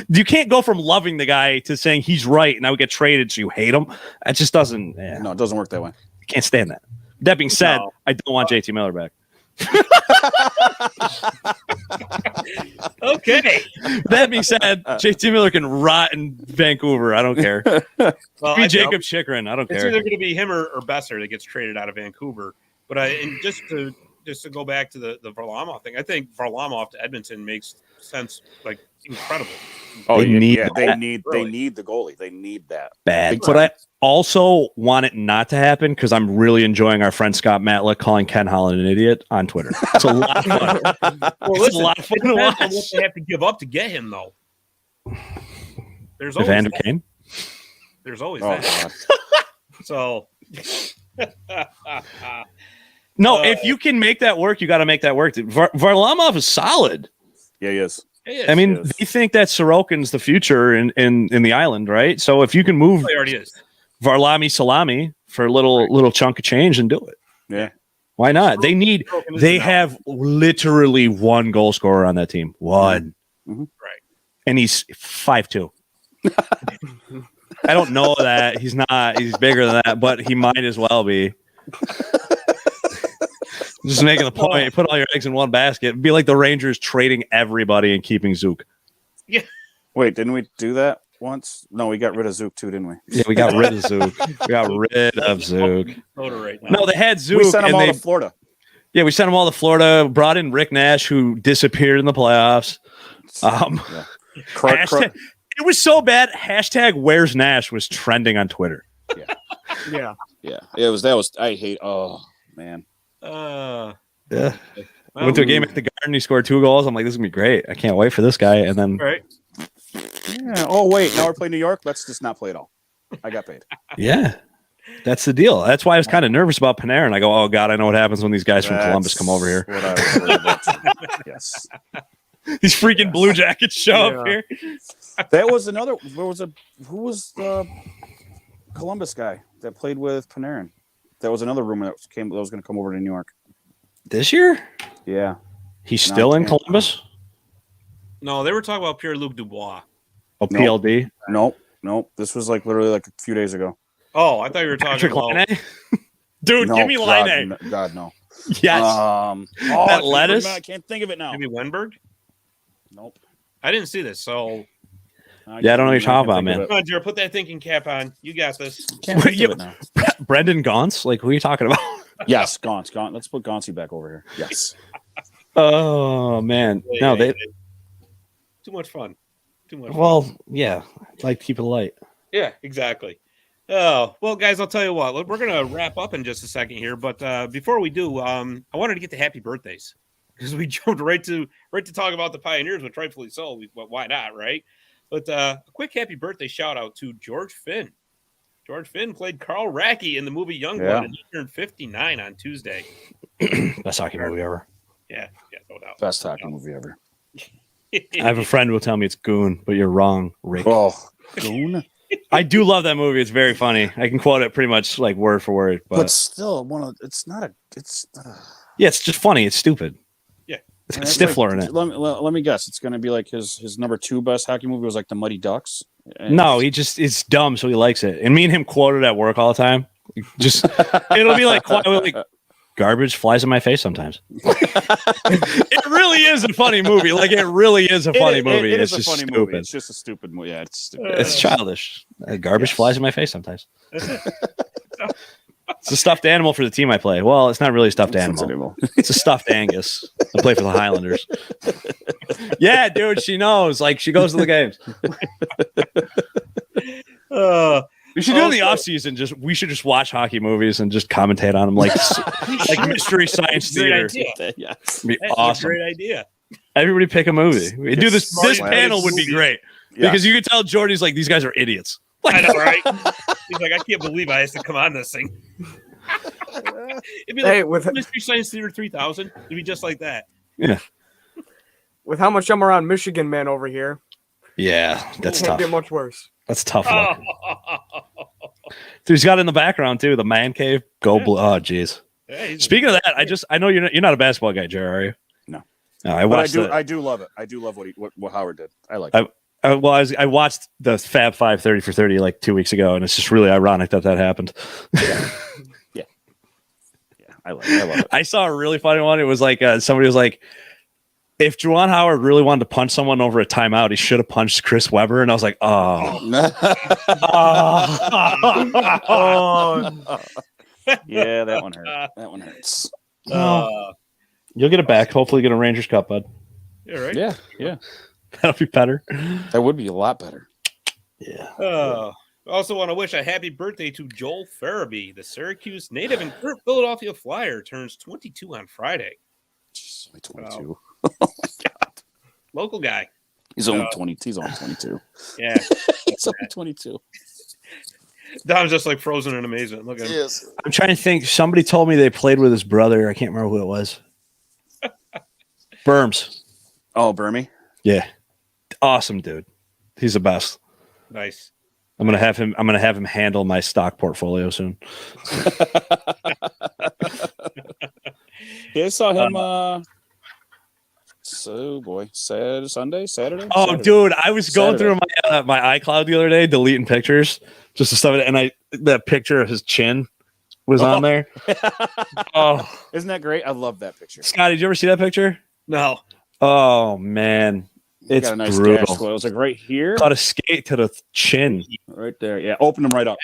You can't go from loving the guy to saying he's right and now we get traded, so you hate him. It just doesn't. Yeah. No, it doesn't work that way. I can't stand that. That being said, I don't want JT Miller back. Okay. That being said, JT Miller can rot in Vancouver. I don't care. Be Jacob Chikrin. I don't care. It's either going to be him or Besser that gets traded out of Vancouver. But and just to go back to the Varlamov thing, I think Varlamov to Edmonton makes sense like incredible. Oh, They yeah, need yeah, they that. need Really. they need the goalie. They need that. Bad. Big But time. I also want it not to happen because I'm really enjoying our friend Scott Matlick calling Ken Holland an idiot on Twitter. It's a lot of fun. Well, It's listen, a lot of fun it to depends on watch. what they have to give up to get him, though. There's always Evander that. Kane? There's always Oh, that. God. So, No, if you can make that work, you got to make that work. Varlamov is solid. Yeah, he is. I mean, Yes. they think that Sorokin's the future in the island, right? So if you can move he already is. Varlami Salami for a little chunk of change and do it. Yeah. Why not? They Sorokin is they now. have literally one goal scorer on that team. One. Mhm. Right. And he's 5'2". I don't know that. He's not. He's bigger than that, but he might as well be. Just making the point. Put all your eggs in one basket. It'd be like the Rangers trading everybody and keeping Zook. Wait, didn't we do that once? No, we got rid of Zook too, didn't we? Yeah, we got rid of Zook. We got rid of Zook. Soda right now. No, they had Zook. We sent them and all they, to Florida. yeah, we sent them all to Florida. Brought in Rick Nash, who disappeared in the playoffs. Yeah. Hashtag, it was so bad. Hashtag Where's Nash was trending on Twitter. Yeah. Yeah, it was. That was. I hate. Oh man. Yeah. well, I went to a game at the Garden. He scored 2 goals. I'm like, this is gonna be great. I can't wait for this guy. And then, right. Yeah. Oh wait, now we're playing New York. Let's just not play at all. I got paid. yeah, that's the deal. That's why I was kind of nervous about Panarin. I go, oh god, I know what happens when these guys from Columbus come over here. What I was worried about. Yes. These freaking Blue Jackets show up Yeah. here. That was another. Who was the Columbus guy that played with Panarin? That was another rumor that was going to come over to New York. This year, Yeah. he's still in Columbus. No, they were talking about Pierre-Luc Dubois. Oh, Nope. PLD. Nope. This was like literally like a few days ago. Oh, I thought you were talking Patrick about. Laine. Dude, No, give me God, Laine. no, God, no. Yes. That lettuce? I can't think of it now. Maybe Wenberg? Nope. I didn't see this, so Yeah, I don't know what you're talking about, man. come on, Jared, put that thinking cap on. You got this. Can't think of it now. Brendan Gaunce? Like, who are you talking about? Yes, Gaunt. Let's put Gauncy back over here. Yes. Oh man, no, they. Too much fun. Too much. Fun. Well, yeah, like keep it light. Yeah, exactly. Oh well, guys, I'll tell you what. We're gonna wrap up in just a second here, but before we do, I wanted to get to happy birthdays because we jumped right to talk about the Pioneers, which rightfully so. But why not, right? But a quick happy birthday shout out to George Finn. George Finn played Carl Racky in the movie Youngblood, and he turned 59 on Tuesday. Best hockey movie ever. Yeah, no doubt. Best hockey movie ever. I have a friend who will tell me it's Goon, but you're wrong, Rick. Oh, Goon. I do love that movie. It's very funny. I can quote it pretty much like word for word. But still, it's not a. It's. Yeah, it's just funny. It's stupid. Yeah. It's got Stifler in it. Let me guess. It's going to be like his number 2 best hockey movie was like The Muddy Ducks. And No, it's dumb, so he likes it. And me and him quote it at work all the time. Just it'll be like garbage flies in my face sometimes. It really is a funny movie. Like it really is a funny movie. It it's is a just funny stupid. movie. It's just a stupid movie. Yeah, it's stupid. It's childish. Garbage flies in my face sometimes. It's a stuffed animal for the team I play. Well, it's not really a stuffed animal. It's a stuffed Angus. I play for the Highlanders. Yeah, dude, she knows. Like she goes to the games. We should do in the off season. We should just watch hockey movies and just commentate on them, like Mystery Science Great Theater. idea. Yes. It'd be That's awesome. a great idea. Everybody pick a movie. We do this. This Smart panel would be movie. great Yeah. because you could tell Jordy's like these guys are idiots. I know, right? He's like, I can't believe I have to come on this thing. It'd be like Hey, with Mystery Science Theater 3000. It'd be just like that. with how much I'm around Michigan man over here, Yeah, that's can't tough. get much worse. That's tough luck. Dude, he's got it in the background too. The man cave. Go blue. Oh, jeez. Yeah, Speaking of that, I know you're not a basketball guy, Jerry, are you? No. No, I But watched. I do love it. I do love what Howard did. I like I- it. I watched the Fab 5 30 for 30 like 2 weeks ago, and it's just really ironic that happened. Yeah, I love it. I saw a really funny one. It was like somebody was like, if Juwan Howard really wanted to punch someone over a timeout, he should have punched Chris Webber. And I was like, oh. Yeah, that one hurt. That one hurts. You'll get it back. Hopefully get a Rangers Cup, bud. Yeah, right. Yeah. That'll be better. That would be a lot better. Yeah. I also want to wish a happy birthday to Joel Farabee, the Syracuse native and current Philadelphia Flyer, turns 22 on Friday. Jeez, only 22. Wow. Oh my god. Local guy. He's only 20. He's only 22. Yeah. He's only 22. Dom's just like frozen in amazement. Look at him. Yes. I'm trying to think. Somebody told me they played with his brother. I can't remember who it was. Burms. Oh, Burmy. Yeah. Awesome, dude. He's the best. Nice. I'm gonna have him handle my stock portfolio soon. Yeah, I saw him Saturday. Oh, Saturday. dude, I was going Saturday. through my iCloud the other day, deleting pictures, just to stuff it, and that picture of his chin was on there. Oh, Isn't that great? I love that picture. Scotty, did you ever see that picture? No. Oh man, He it's got a nice brutal. gash. It was like right here, Caught a skate to the chin. right there. Yeah, open him right up.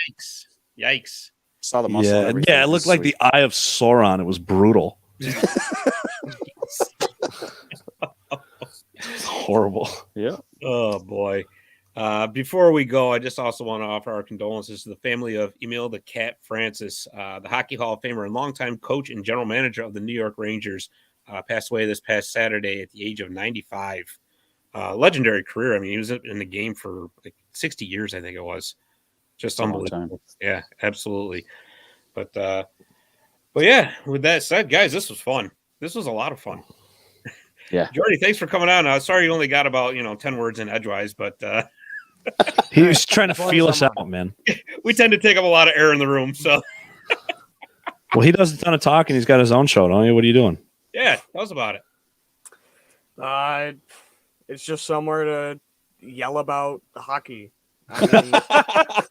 Yikes. Saw the muscle. and Yeah, everything. yeah, it looked like the eye of Sauron. It was brutal. Horrible. Yeah. Oh boy. Before we go, I just also want to offer our condolences to the family of Emil the Cat Francis, the Hockey Hall of Famer and longtime coach and general manager of the New York Rangers. Passed away this past Saturday at the age of 95. Legendary career. I mean, he was in the game for like 60 years, I think it was. Just a long unbelievable. Yeah, absolutely. But yeah, with that said, guys, this was fun. This was a lot of fun. Yeah. Jordy, thanks for coming on. Sorry you only got about 10 words in edgewise, but He was trying to feel us out, man. we tend to take up a lot of air in the room. So Well, he does a ton of talking. He's got his own show, don't you? What are you doing? yeah, tell us about it. It's just somewhere to yell about hockey. I mean,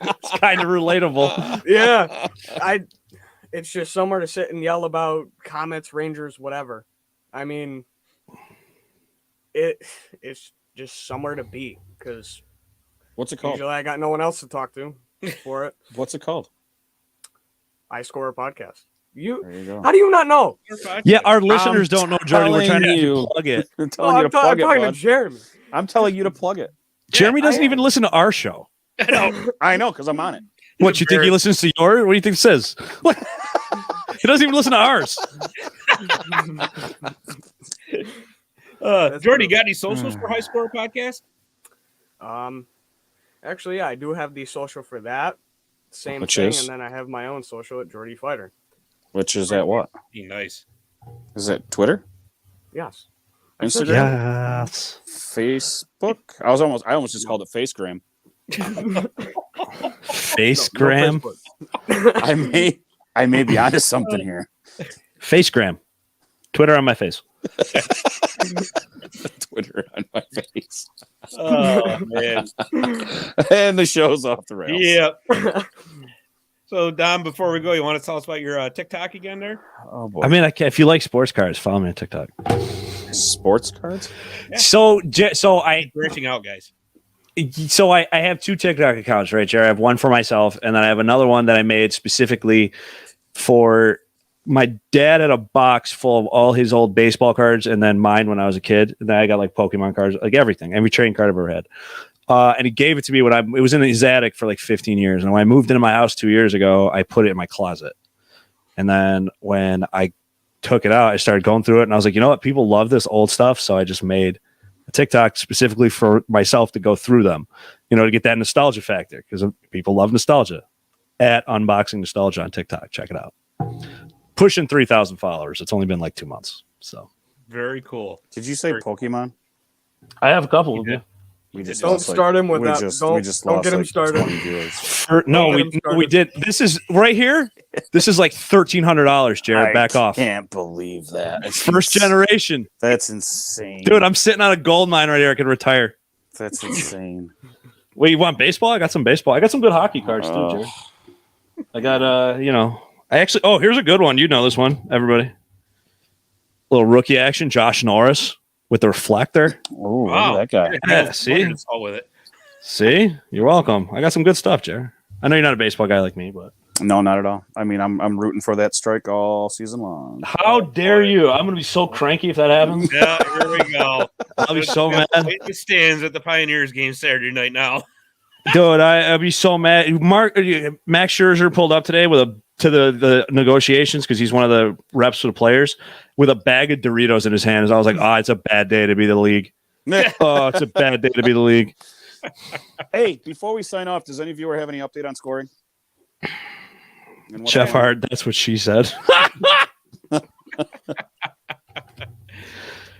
It's kind of relatable. yeah, it's just somewhere to sit and yell about Comets, Rangers, whatever. I mean, it's just somewhere to be because What's it called? usually I got no one else to talk to for it. What's it called? I Score a Podcast. There you go. How do you not know? Yeah, our listeners don't know, Jordy. We're trying telling to you. plug it. I'm telling you I'm to plug it, talking to bud. Jeremy. I'm telling you to plug it. Jeremy doesn't I even listen to our show. I know. I know because I'm on it. What, you think he listens to yours? What do you think it says? He doesn't even listen to ours. Jordy, got any socials for High Score Podcast? Actually, yeah, I do have the social for that. Same Which thing, is? and then I have my own social at Jordy Fighter. Which is at what? Be nice. Is it Twitter? Yes. Instagram? Yes. Facebook? I almost just called it Facegram. Facegram. I may be onto something here. Facegram. Twitter on my face. Twitter on my face. Oh man. And the show's off the rails. Yeah. So Dom, before we go, you want to tell us about your TikTok again there? Oh boy. I mean, if you like sports cars, follow me on TikTok. Sports cards? Yeah. So Branching out, guys. I have two TikTok accounts, right, Jared? I have one for myself, and then I have another one that I made specifically for my dad. Had a box full of all his old baseball cards, and then mine when I was a kid. And then I got like Pokemon cards, like everything, every trading card I've ever had. And he gave it to me it was in his attic for like 15 years. And when I moved into my house 2 years ago, I put it in my closet. And then when I took it out, I started going through it, and I was like, you know what? People love this old stuff. So I just made a TikTok specifically for myself to go through them, to get that nostalgia factor, because people love nostalgia. At Unboxing Nostalgia on TikTok. Check it out. Pushing 3,000 followers. It's only been like 2 months. So Very cool. Did you say Pokemon? I have a couple of them. We just Don't lost, start him with we that. just Don't lost, get him like, started. 20 viewers. No, Don't get we him started. did. This is right here. This is like $1,300, Jared. Back off. I can't believe that. It's First generation. That's insane. Dude, I'm sitting on a gold mine right here. I could retire. That's insane. Wait, you want baseball? I got some baseball. I got some good hockey cards too, Jared. I got here's a good one. You know this one, everybody. Little rookie action, Josh Norris with the reflector. Oh, wow. That guy. Yeah, see? All with it. See? You're welcome. I got some good stuff, Jared. I know you're not a baseball guy like me, but No, not at all. I mean, I'm rooting for that strike all season long. How dare you? I'm gonna be so cranky if that happens. Yeah, here we go. I'll be so mad. Wait in the stands at the Pioneers game Saturday night now. Dude, I'd be so mad. Max Scherzer pulled up today to the negotiations because he's one of the reps for the players with a bag of Doritos in his hands. I was like, it's a bad day to be the league. Oh, it's a bad day to be the league. Hey, before we sign off, does any viewer have any update on scoring? Jeff Hart, that's what she said.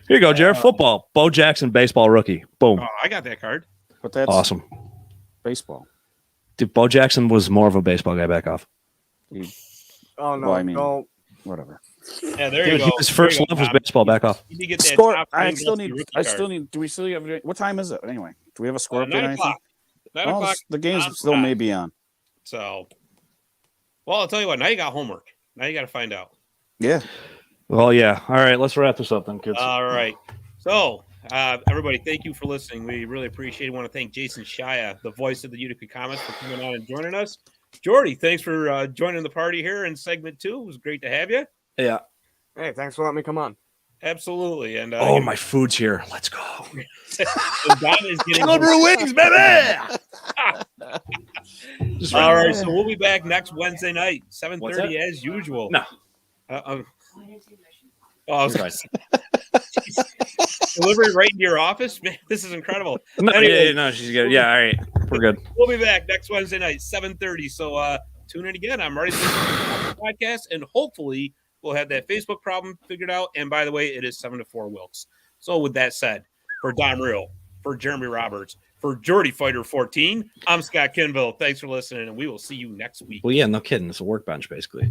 Here you go, Jared. Football. Bo Jackson, baseball rookie. Boom. Oh, I got that card. But that's Awesome. baseball. Dude, Bo Jackson was more of a baseball guy. Back off. Oh no, Well, I mean- no. Whatever. Yeah, there you Dude, go. his first There you love go, was Tom. baseball. Back off. You need to get that Score. top I nine still Dusty need. rookie I card. still need. Do we still have? What time is it anyway? Do we have a score update? 9 or anything? o'clock. 9 Oh, o'clock. the game's on still time. may be on. So, well, I'll tell you what. Now you got homework. Now you got to find out. Yeah. Well, yeah. All right, let's wrap this up then, kids. All right. So, everybody, thank you for listening. We really appreciate it. I want to thank Jason Shaya, the voice of the Utica Comets, for coming on and joining us. Jordy, thanks for joining the party here in segment 2. It was great to have you. Yeah. Hey, thanks for letting me come on. Absolutely. And My food's here. Let's go. Don is getting wings, baby. All right, so we'll be back next Wednesday night, What's 7:30 as usual. No. I was gonna say, delivery right into your office. Man, this is incredible. No, Anyway. no, she's good. Yeah, all right. We're good. We'll be back next Wednesday night, 7:30. So tune in again. I'm Marty podcast, and hopefully we'll have that Facebook problem figured out. And by the way, it is 7 to 4 Wilkes. So with that said, for Don Real, for Jeremy Roberts, for Jordy Fighter 14, I'm Scott Kinville. Thanks for listening, and we will see you next week. Well, yeah, no kidding. It's a workbench, basically.